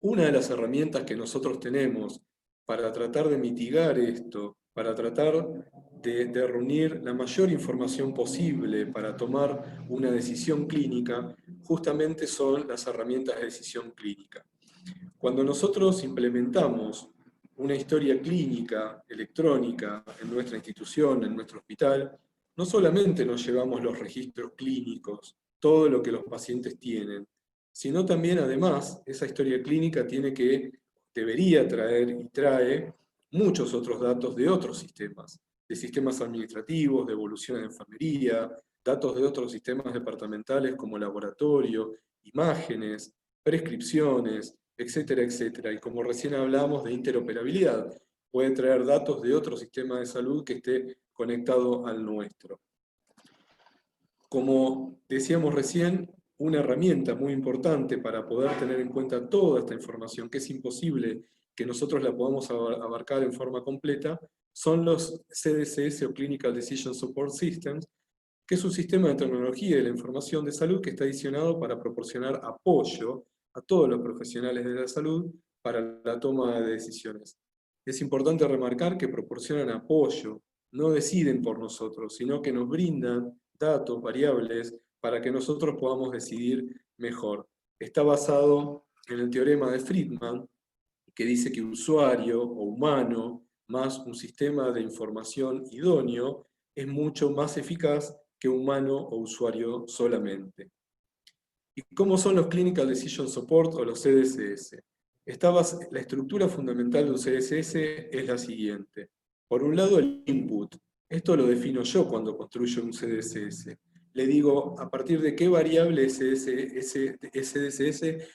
Una de las herramientas que nosotros tenemos para tratar de mitigar esto, para tratar de reunir la mayor información posible para tomar una decisión clínica, justamente son las herramientas de decisión clínica. Cuando nosotros implementamos una historia clínica electrónica en nuestra institución, en nuestro hospital, no solamente nos llevamos los registros clínicos, todo lo que los pacientes tienen, sino también, además, esa historia clínica debería traer y trae muchos otros datos de otros sistemas, de sistemas administrativos, de evolución en enfermería, datos de otros sistemas departamentales como laboratorio, imágenes, prescripciones, etcétera, etcétera. Y como recién hablamos de interoperabilidad, puede traer datos de otro sistema de salud que esté conectado al nuestro. Como decíamos recién, una herramienta muy importante para poder tener en cuenta toda esta información, que es imposible que nosotros la podamos abarcar en forma completa, son los CDCS o Clinical Decision Support Systems, que es un sistema de tecnología de la información de salud que está diseñado para proporcionar apoyo a todos los profesionales de la salud para la toma de decisiones. Es importante remarcar que proporcionan apoyo, no deciden por nosotros, sino que nos brindan datos, variables, para que nosotros podamos decidir mejor. Está basado en el teorema de Friedman, que dice que usuario o humano más un sistema de información idóneo es mucho más eficaz que humano o usuario solamente. ¿Y cómo son los Clinical Decision Support o los CDCS? La estructura fundamental de un CDCS es la siguiente. Por un lado, el input. Esto lo defino yo cuando construyo un CDCS. le digo a partir de qué variable SDSS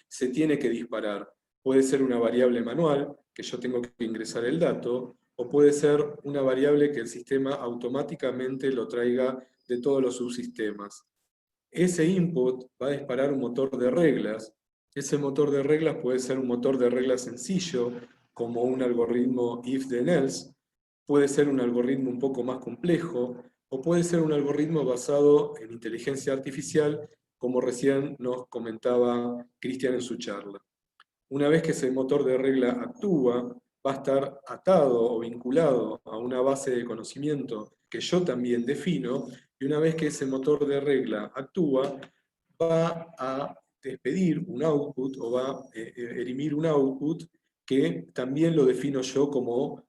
se tiene que disparar. Puede ser una variable manual, que yo tengo que ingresar el dato, o puede ser una variable que el sistema automáticamente lo traiga de todos los subsistemas. Ese input va a disparar un motor de reglas. Ese motor de reglas puede ser un motor de reglas sencillo, como un algoritmo if then else, puede ser un algoritmo un poco más complejo, o puede ser un algoritmo basado en inteligencia artificial, como recién nos comentaba Cristian en su charla. Una vez que ese motor de regla actúa, va a estar atado o vinculado a una base de conocimiento que yo también defino, y una vez que ese motor de regla actúa, va a despedir un output o va a erimir un output que también lo defino yo como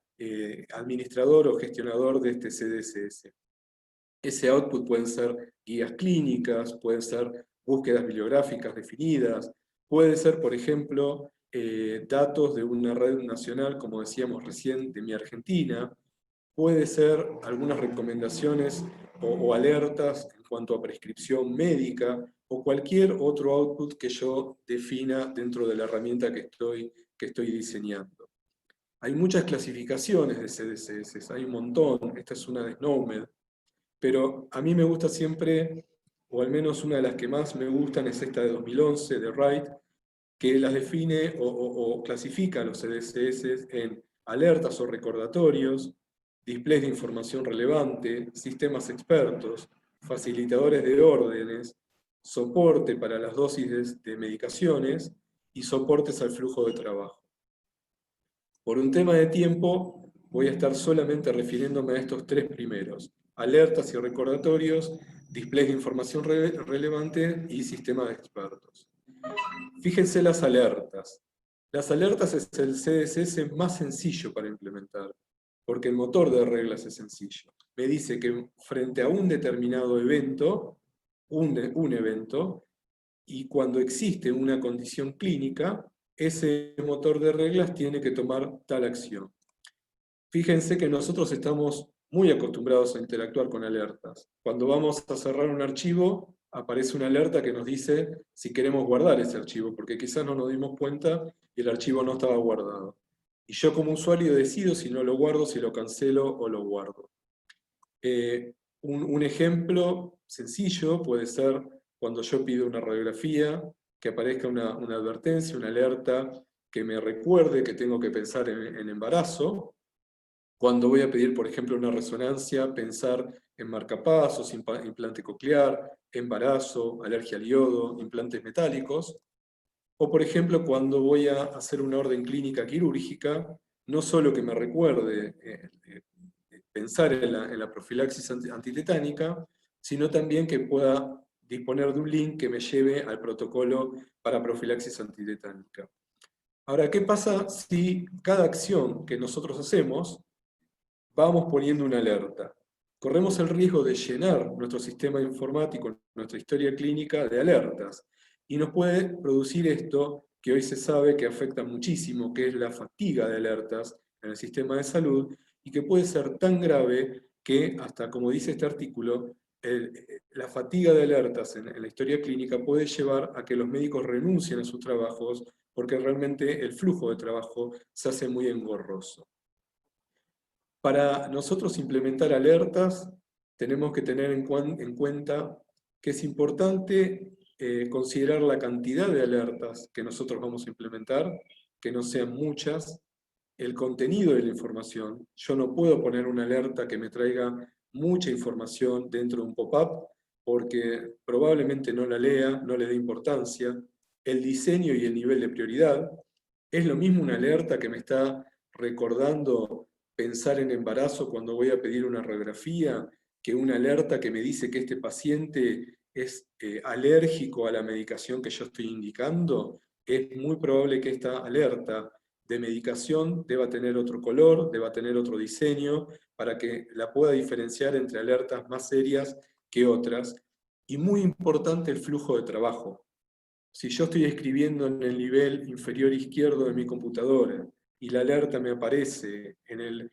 administrador o gestionador de este CDSS. Ese output pueden ser guías clínicas, pueden ser búsquedas bibliográficas definidas, puede ser, por ejemplo, datos de una red nacional, como decíamos recién, de Mi Argentina, puede ser algunas recomendaciones o alertas en cuanto a prescripción médica, o cualquier otro output que yo defina dentro de la herramienta que estoy diseñando. Hay muchas clasificaciones de CDSS, hay un montón, esta es una de SNOMED, pero a mí me gusta siempre, o al menos una de las que más me gustan es esta de 2011, de Wright, que las define o clasifica los CDSS en alertas o recordatorios, displays de información relevante, sistemas expertos, facilitadores de órdenes, soporte para las dosis de medicaciones y soportes al flujo de trabajo. Por un tema de tiempo, voy a estar solamente refiriéndome a estos tres primeros: alertas y recordatorios, displays de información relevante y sistemas de expertos. Fíjense las alertas. Las alertas es el CDSS más sencillo para implementar, porque el motor de reglas es sencillo. Me dice que frente a un determinado evento, un evento, y cuando existe una condición clínica, ese motor de reglas tiene que tomar tal acción. Fíjense que nosotros estamos muy acostumbrados a interactuar con alertas. Cuando vamos a cerrar un archivo, aparece una alerta que nos dice si queremos guardar ese archivo, porque quizás no nos dimos cuenta y el archivo no estaba guardado. Y yo como usuario decido si no lo guardo, si lo cancelo o lo guardo. Un ejemplo sencillo puede ser cuando yo pido una radiografía, que aparezca una advertencia, una alerta que me recuerde que tengo que pensar en embarazo. Cuando voy a pedir, por ejemplo, una resonancia, pensar en marcapasos, implante coclear, embarazo, alergia al yodo, implantes metálicos. O, por ejemplo, cuando voy a hacer una orden clínica quirúrgica, no solo que me recuerde pensar en la profilaxis antitetánica, sino también que pueda disponer de un link que me lleve al protocolo para profilaxis antitetánica. Ahora, ¿qué pasa si cada acción que nosotros hacemos vamos poniendo una alerta? Corremos el riesgo de llenar nuestro sistema informático, nuestra historia clínica, de alertas. Y nos puede producir esto que hoy se sabe que afecta muchísimo, que es la fatiga de alertas en el sistema de salud, y que puede ser tan grave que, hasta como dice este artículo, la fatiga de alertas en la historia clínica puede llevar a que los médicos renuncien a sus trabajos, porque realmente el flujo de trabajo se hace muy engorroso. Para nosotros implementar alertas, tenemos que tener en cuenta que es importante considerar la cantidad de alertas que nosotros vamos a implementar, que no sean muchas, el contenido de la información. Yo no puedo poner una alerta que me traiga mucha información dentro de un pop-up, porque probablemente no la lea, no le dé importancia. El diseño y el nivel de prioridad. Es lo mismo una alerta que me está recordando pensar en embarazo cuando voy a pedir una radiografía, que una alerta que me dice que este paciente es alérgico a la medicación que yo estoy indicando. Es muy probable que esta alerta de medicación deba tener otro color, deba tener otro diseño, para que la pueda diferenciar entre alertas más serias que otras. Y muy importante el flujo de trabajo. Si yo estoy escribiendo en el nivel inferior izquierdo de mi computadora y la alerta me aparece en el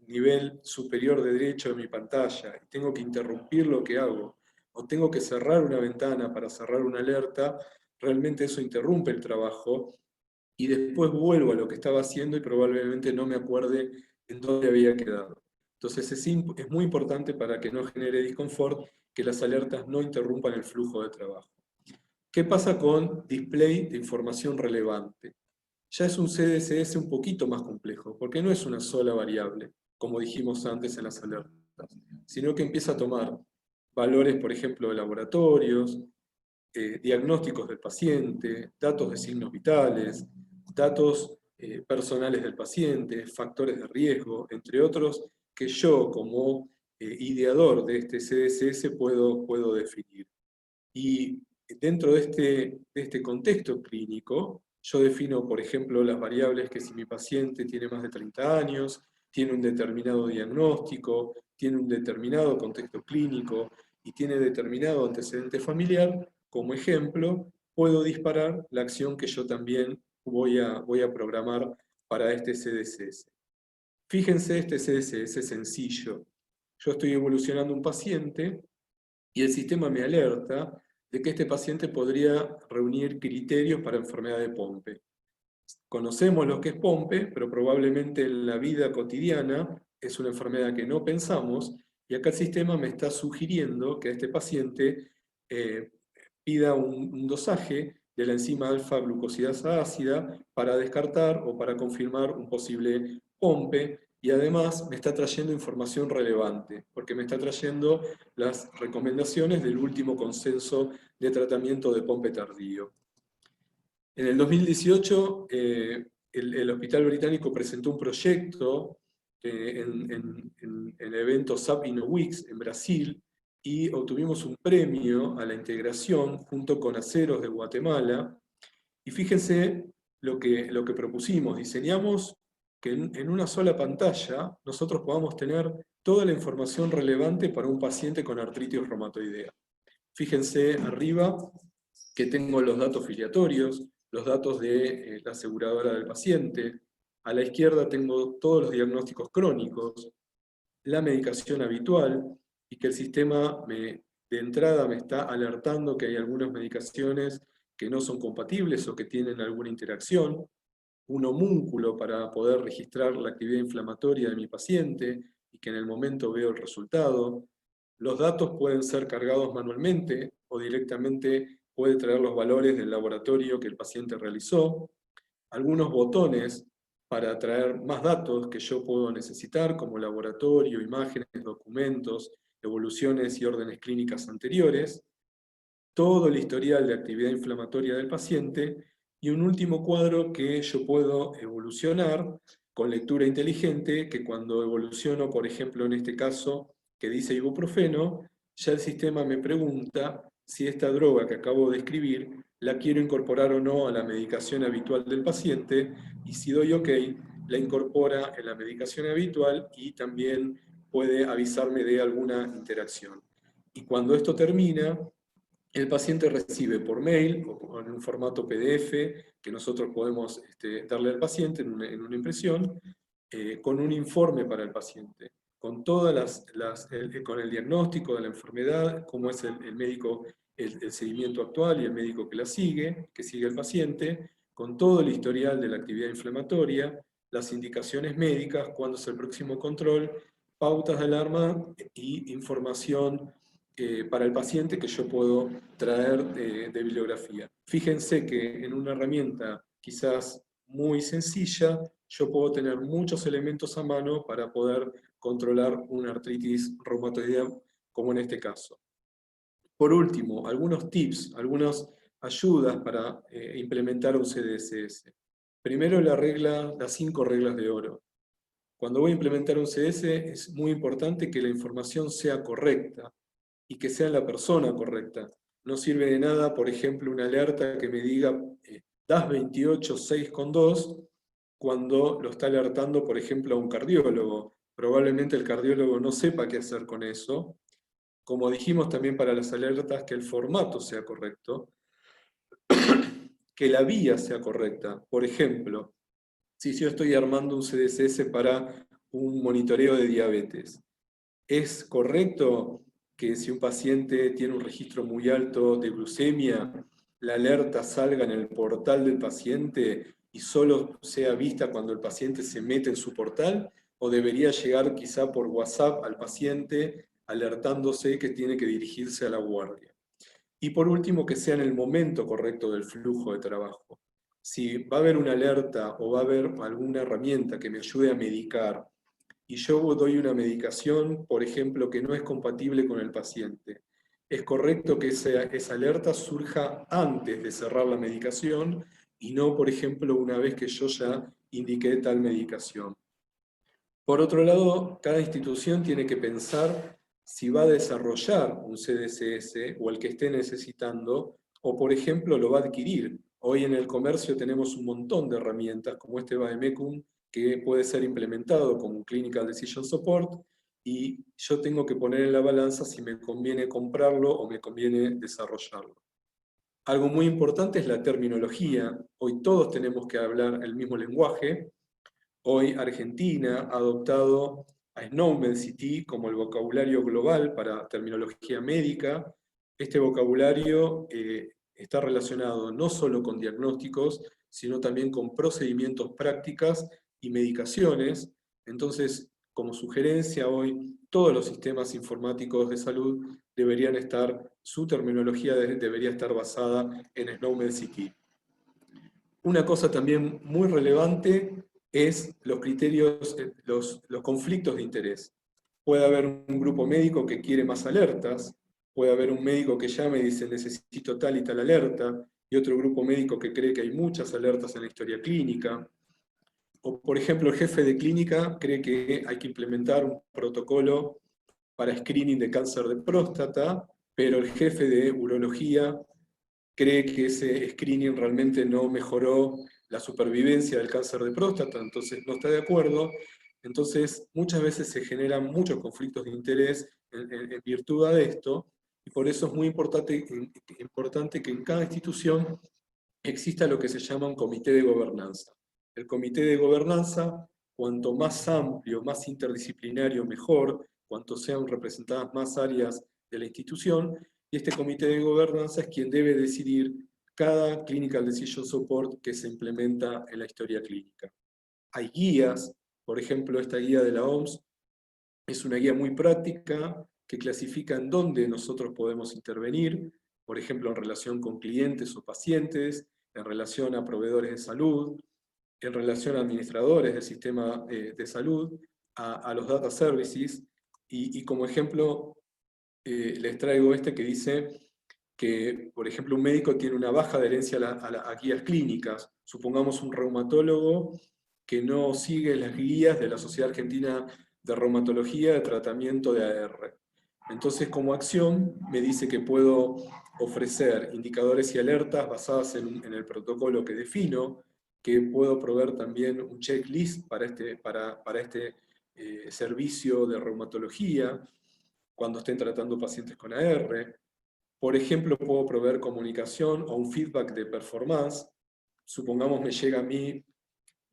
nivel superior de derecho de mi pantalla y tengo que interrumpir lo que hago o tengo que cerrar una ventana para cerrar una alerta, realmente eso interrumpe el trabajo y después vuelvo a lo que estaba haciendo y probablemente no me acuerde en dónde había quedado. Entonces es muy importante para que no genere disconfort que las alertas no interrumpan el flujo de trabajo. ¿Qué pasa con display de información relevante? Ya es un CDSS un poquito más complejo, porque no es una sola variable, como dijimos antes en las alertas, sino que empieza a tomar valores, por ejemplo, de laboratorios, diagnósticos del paciente, datos de signos vitales, datos personales del paciente, factores de riesgo, entre otros, que yo como ideador de este CDSS puedo definir. Y dentro de este contexto clínico, yo defino, por ejemplo, las variables que si mi paciente tiene más de 30 años, tiene un determinado diagnóstico, tiene un determinado contexto clínico y tiene determinado antecedente familiar, como ejemplo, puedo disparar la acción que yo también voy a programar para este CDSS. Fíjense, este CDSS es sencillo. Yo estoy evolucionando un paciente y el sistema me alerta de que este paciente podría reunir criterios para enfermedad de Pompe. Conocemos lo que es Pompe, pero probablemente en la vida cotidiana es una enfermedad que no pensamos, y acá el sistema me está sugiriendo que a este paciente pida un dosaje de la enzima alfa-glucosidasa ácida para descartar o para confirmar un posible Pompe, y además me está trayendo información relevante, porque me está trayendo las recomendaciones del último consenso de tratamiento de Pompe tardío. En el 2018, el Hospital Británico presentó un proyecto en el evento SAP InnoWeeks en Brasil, y obtuvimos un premio a la integración junto con Aceros de Guatemala. Y fíjense lo que propusimos. Diseñamos que en una sola pantalla nosotros podamos tener toda la información relevante para un paciente con artritis reumatoidea. Fíjense arriba que tengo los datos filiatorios, los datos de la aseguradora del paciente. A la izquierda tengo todos los diagnósticos crónicos, la medicación habitual, y que el sistema de entrada me está alertando que hay algunas medicaciones que no son compatibles o que tienen alguna interacción, un homúnculo para poder registrar la actividad inflamatoria de mi paciente y que en el momento veo el resultado. Los datos pueden ser cargados manualmente o directamente puede traer los valores del laboratorio que el paciente realizó. Algunos botones para traer más datos que yo puedo necesitar, como laboratorio, imágenes, documentos, evoluciones y órdenes clínicas anteriores. Todo el historial de actividad inflamatoria del paciente, y un último cuadro que yo puedo evolucionar con lectura inteligente, que cuando evoluciono, por ejemplo, en este caso, que dice ibuprofeno, ya el sistema me pregunta si esta droga que acabo de escribir la quiero incorporar o no a la medicación habitual del paciente, y si doy OK, la incorpora en la medicación habitual y también puede avisarme de alguna interacción. Y cuando esto termina, el paciente recibe por mail o en un formato PDF que nosotros podemos darle al paciente en una impresión, con un informe para el paciente, con todas con el diagnóstico de la enfermedad, cómo es el médico, el seguimiento actual y el médico que que sigue el paciente, con todo el historial de la actividad inflamatoria, las indicaciones médicas, cuándo es el próximo control, pautas de alarma y información para el paciente que yo puedo traer de bibliografía. Fíjense que en una herramienta quizás muy sencilla, yo puedo tener muchos elementos a mano para poder controlar una artritis reumatoidea, como en este caso. Por último, algunos tips, algunas ayudas para implementar un CDSS. Primero las 5 reglas de oro. Cuando voy a implementar un CDS es muy importante que la información sea correcta y que sea la persona correcta. No sirve de nada, por ejemplo, una alerta que me diga DAS 28.6.2 cuando lo está alertando, por ejemplo, a un cardiólogo. Probablemente el cardiólogo no sepa qué hacer con eso. Como dijimos también para las alertas, que el formato sea correcto, que la vía sea correcta. Por ejemplo, si yo estoy armando un CDSS para un monitoreo de diabetes, ¿es correcto que si un paciente tiene un registro muy alto de glucemia, la alerta salga en el portal del paciente y solo sea vista cuando el paciente se mete en su portal, o debería llegar quizá por WhatsApp al paciente alertándose que tiene que dirigirse a la guardia. Y por último, que sea en el momento correcto del flujo de trabajo. Si va a haber una alerta o va a haber alguna herramienta que me ayude a medicar, y yo doy una medicación, por ejemplo, que no es compatible con el paciente, es correcto que esa alerta surja antes de cerrar la medicación y no, por ejemplo, una vez que yo ya indiqué tal medicación. Por otro lado, cada institución tiene que pensar si va a desarrollar un CDCS o el que esté necesitando, o por ejemplo lo va a adquirir. Hoy en el comercio tenemos un montón de herramientas como este Vademecum que puede ser implementado como Clinical Decision Support, y yo tengo que poner en la balanza si me conviene comprarlo o me conviene desarrollarlo. Algo muy importante es la terminología. Hoy todos tenemos que hablar el mismo lenguaje. Hoy Argentina ha adoptado a SNOMED-CT como el vocabulario global para terminología médica. Este vocabulario está relacionado no solo con diagnósticos, sino también con procedimientos, prácticas y medicaciones. Entonces, como sugerencia hoy, todos los sistemas informáticos de salud deberían estar, su terminología debería estar basada en SNOMED-CT. Una cosa también muy relevante es los criterios, los conflictos de interés. Puede haber un grupo médico que quiere más alertas, puede haber un médico que llame y dice necesito tal y tal alerta, y otro grupo médico que cree que hay muchas alertas en la historia clínica. O por ejemplo el jefe de clínica cree que hay que implementar un protocolo para screening de cáncer de próstata, pero el jefe de urología cree que ese screening realmente no mejoró la supervivencia del cáncer de próstata, entonces no está de acuerdo. Entonces muchas veces se generan muchos conflictos de interés en virtud de esto, y por eso es muy importante que en cada institución exista lo que se llama un comité de gobernanza. El comité de gobernanza, cuanto más amplio, más interdisciplinario, mejor, cuanto sean representadas más áreas de la institución, y este comité de gobernanza es quien debe decidir cada Clinical Decision Support que se implementa en la historia clínica. Hay guías, por ejemplo, esta guía de la OMS es una guía muy práctica que clasifica en dónde nosotros podemos intervenir, por ejemplo, en relación con clientes o pacientes, en relación a proveedores de salud, en relación a administradores del sistema de salud, a los data services, y como ejemplo les traigo este que dice que, por ejemplo, un médico tiene una baja adherencia a guías clínicas. Supongamos un reumatólogo que no sigue las guías de la Sociedad Argentina de Reumatología de tratamiento de AR. Entonces, como acción, me dice que puedo ofrecer indicadores y alertas basadas en el protocolo que defino, que puedo proveer también un checklist para este servicio de reumatología, cuando estén tratando pacientes con AR. Por ejemplo, puedo proveer comunicación o un feedback de performance. Supongamos me llega a mí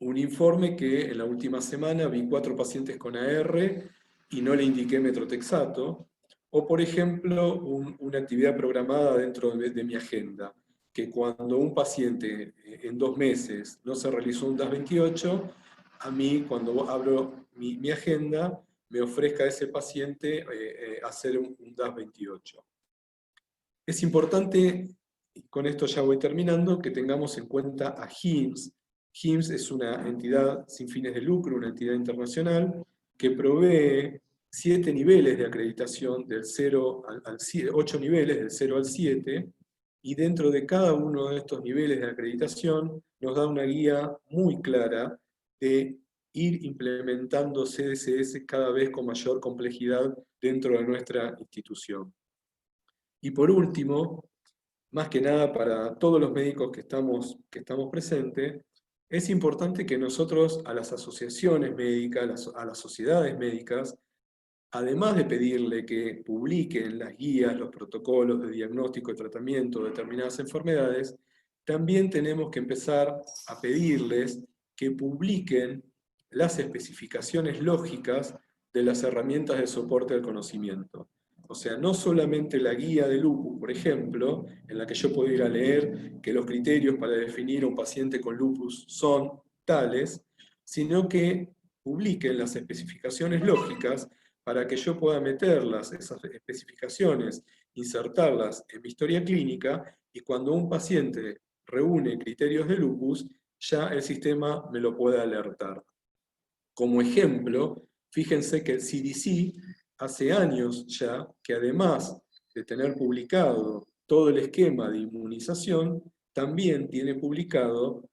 un informe que en la última semana vi 4 pacientes con AR y no le indiqué metrotexato. O por ejemplo, una actividad programada dentro de mi agenda, que cuando un paciente en 2 meses no se realizó un DAS28, a mí cuando abro mi agenda me ofrezca a ese paciente hacer un DAS28. Es importante, y con esto ya voy terminando, que tengamos en cuenta a HIMSS. HIMSS es una entidad sin fines de lucro, una entidad internacional, que provee 7 niveles de acreditación, del 0 al 7, 8 niveles, del 0 al 7, y dentro de cada uno de estos niveles de acreditación nos da una guía muy clara de ir implementando CDCS cada vez con mayor complejidad dentro de nuestra institución. Y por último, más que nada para todos los médicos que estamos presentes, es importante que nosotros a las asociaciones médicas, a las sociedades médicas, además de pedirle que publiquen las guías, los protocolos de diagnóstico y tratamiento de determinadas enfermedades, también tenemos que empezar a pedirles que publiquen las especificaciones lógicas de las herramientas de soporte al conocimiento. O sea, no solamente la guía de lupus, por ejemplo, en la que yo puedo ir a leer que los criterios para definir a un paciente con lupus son tales, sino que publiquen las especificaciones lógicas para que yo pueda meterlas, esas especificaciones, insertarlas en mi historia clínica, y cuando un paciente reúne criterios de lupus, ya el sistema me lo puede alertar. Como ejemplo, fíjense que el CDC hace años ya que, además de tener publicado todo el esquema de inmunización, también tiene publicado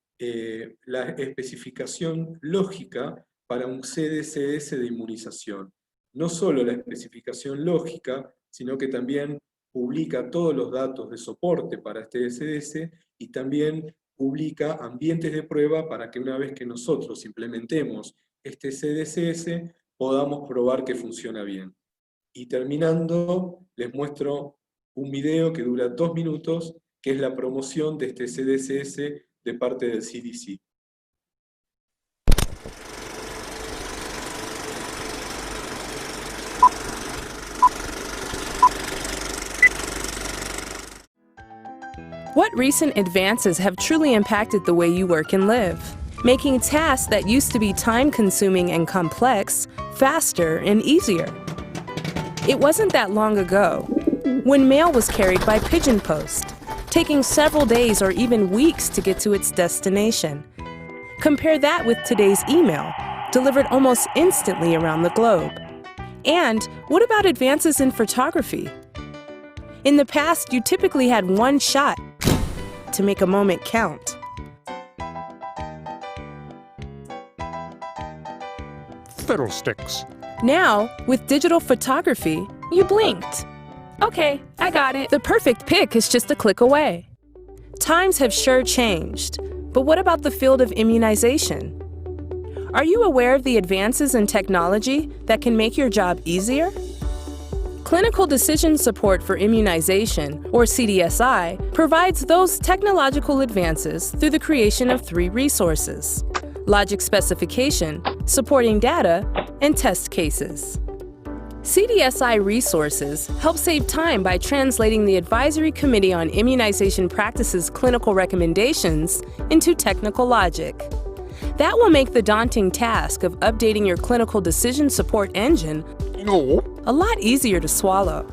la especificación lógica para un CDCS de inmunización. No solo la especificación lógica, sino que también publica todos los datos de soporte para este CDS, y también publica ambientes de prueba para que una vez que nosotros implementemos este CDCS podamos probar que funciona bien. Y terminando, les muestro un video que dura 2 minutos, que es la promoción de este CDCS de parte del CDC. What recent advances have truly impacted the way you work and live, making tasks that used to be time-consuming and complex faster and easier? It wasn't that long ago when mail was carried by pigeon post, taking several days or even weeks to get to its destination. Compare that with today's email, delivered almost instantly around the globe. And what about advances in photography? In the past, you typically had one shot to make a moment count. Fiddlesticks. Now, with digital photography, you blinked. Okay, I got it. The perfect pic is just a click away. Times have sure changed, but what about the field of immunization? Are you aware of the advances in technology that can make your job easier? Clinical Decision Support for Immunization, or CDSI, provides those technological advances through the creation of 3 resources: logic specification, supporting data, and test cases. CDSI resources help save time by translating the Advisory Committee on Immunization Practices' clinical recommendations into technical logic. That will make the daunting task of updating your clinical decision support engine a lot easier to swallow.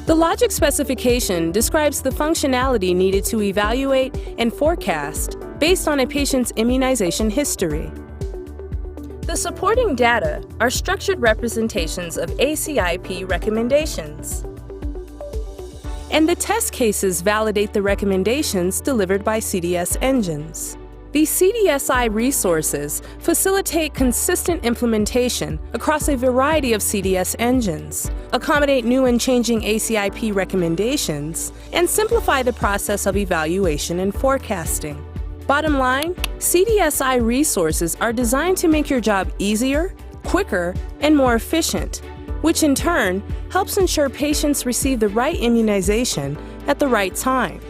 The logic specification describes the functionality needed to evaluate and forecast based on a patient's immunization history. The supporting data are structured representations of ACIP recommendations. And the test cases validate the recommendations delivered by CDS engines. These CDSI resources facilitate consistent implementation across a variety of CDS engines, accommodate new and changing ACIP recommendations, and simplify the process of evaluation and forecasting. Bottom line, CDSI resources are designed to make your job easier, quicker, and more efficient, which in turn helps ensure patients receive the right immunization at the right time.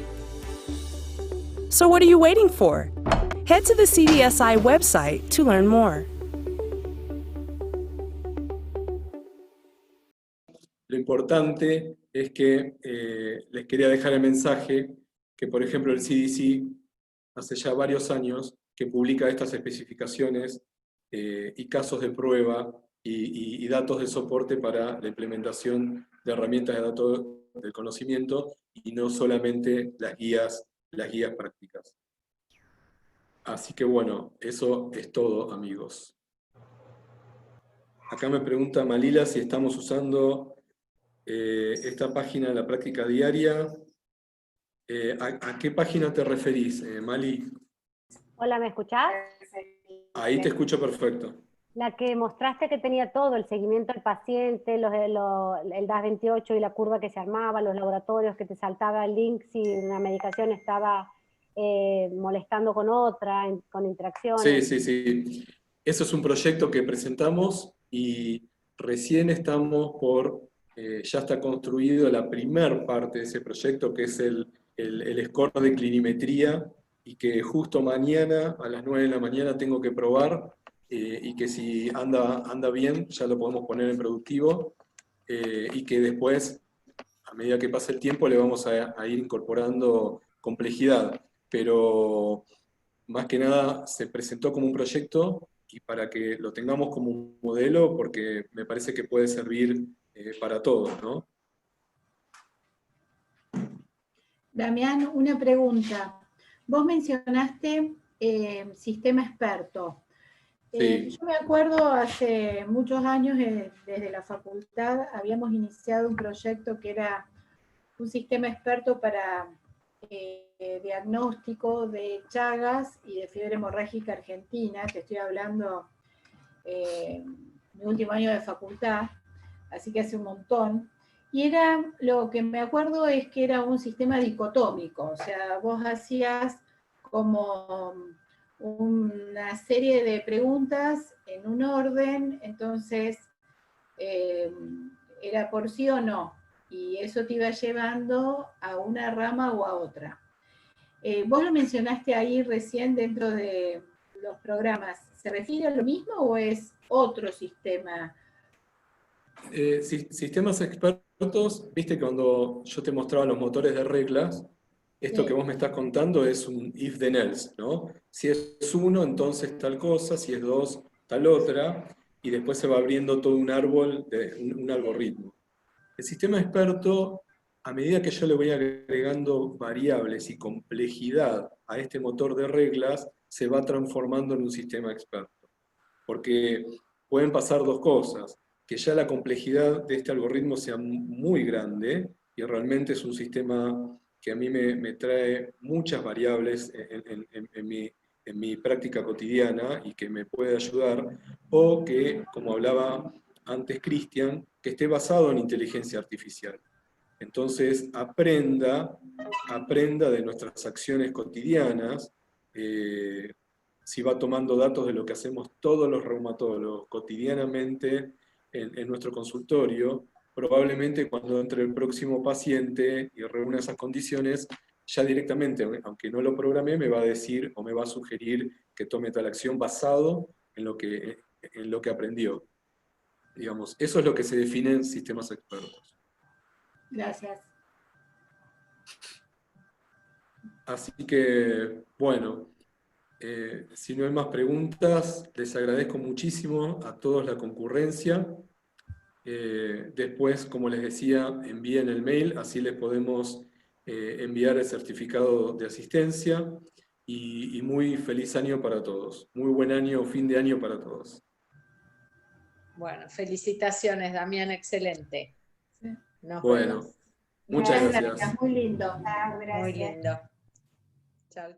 So what are you waiting for? Head to the CDSI website to learn more. Lo importante es que les quería dejar el mensaje que, por ejemplo, el CDC hace ya varios años que publica estas especificaciones y casos de prueba y datos de soporte para la implementación de herramientas de datos del conocimiento, y no solamente las guías prácticas. Así que bueno, eso es todo, amigos. Acá me pregunta Malila si estamos usando esta página de la práctica diaria. ¿A qué página te referís, Mali? Hola, ¿me escuchás? Ahí te escucho perfecto. La que mostraste que tenía todo, el seguimiento al paciente, el DAS28 y la curva que se armaba, los laboratorios, que te saltaba el link si una medicación estaba molestando con otra, con interacciones. Sí. Eso es un proyecto que presentamos y recién estamos ya está construido la primer parte de ese proyecto, que es el score de clinimetría, y que justo mañana a las 9 de la mañana tengo que probar, y que si anda bien ya lo podemos poner en productivo. y que después, a medida que pasa el tiempo, le vamos a ir incorporando complejidad. Pero más que nada se presentó como un proyecto y para que lo tengamos como un modelo, porque me parece que puede servir para todos, ¿no? Damián, una pregunta. Vos mencionaste sistema experto. Sí. Yo me acuerdo hace muchos años, desde la facultad, habíamos iniciado un proyecto que era un sistema experto para diagnóstico de Chagas y de fiebre hemorrágica argentina. Te estoy hablando mi último año de facultad, así que hace un montón. Y era, lo que me acuerdo es que era un sistema dicotómico, o sea, vos hacías como una serie de preguntas en un orden, entonces era por sí o no, y eso te iba llevando a una rama o a otra. Vos lo mencionaste ahí recién dentro de los programas, ¿se refiere a lo mismo o es otro sistema? Sistemas expertos, viste que cuando yo te mostraba los motores de reglas, esto Sí. que vos me estás contando es un if then else, ¿no? Si es 1, entonces tal cosa, si es 2, tal otra, y después se va abriendo todo un árbol, un algoritmo. El sistema experto, a medida que yo le voy agregando variables y complejidad a este motor de reglas, se va transformando en un sistema experto. Porque pueden pasar dos cosas, que ya la complejidad de este algoritmo sea muy grande y realmente es un sistema que a mí me trae muchas variables en mi práctica cotidiana y que me puede ayudar, o que, como hablaba antes Cristian, que esté basado en inteligencia artificial. Entonces, aprenda de nuestras acciones cotidianas, si va tomando datos de lo que hacemos todos los reumatólogos cotidianamente en nuestro consultorio, probablemente cuando entre el próximo paciente y reúna esas condiciones, ya directamente, aunque no lo programé, me va a decir o me va a sugerir que tome tal acción basado en lo que aprendió. Digamos, eso es lo que se define en sistemas expertos. Gracias. Así que, bueno, si no hay más preguntas, les agradezco muchísimo a todos la concurrencia. Después, como les decía, envíen el mail, así les podemos enviar el certificado de asistencia. Y muy feliz año para todos. Muy buen año, fin de año para todos. Bueno, felicitaciones, Damián, excelente. Sí. Nos Bueno, vemos. muchas Muchas gracias. Muy lindo. Muy lindo. Chao.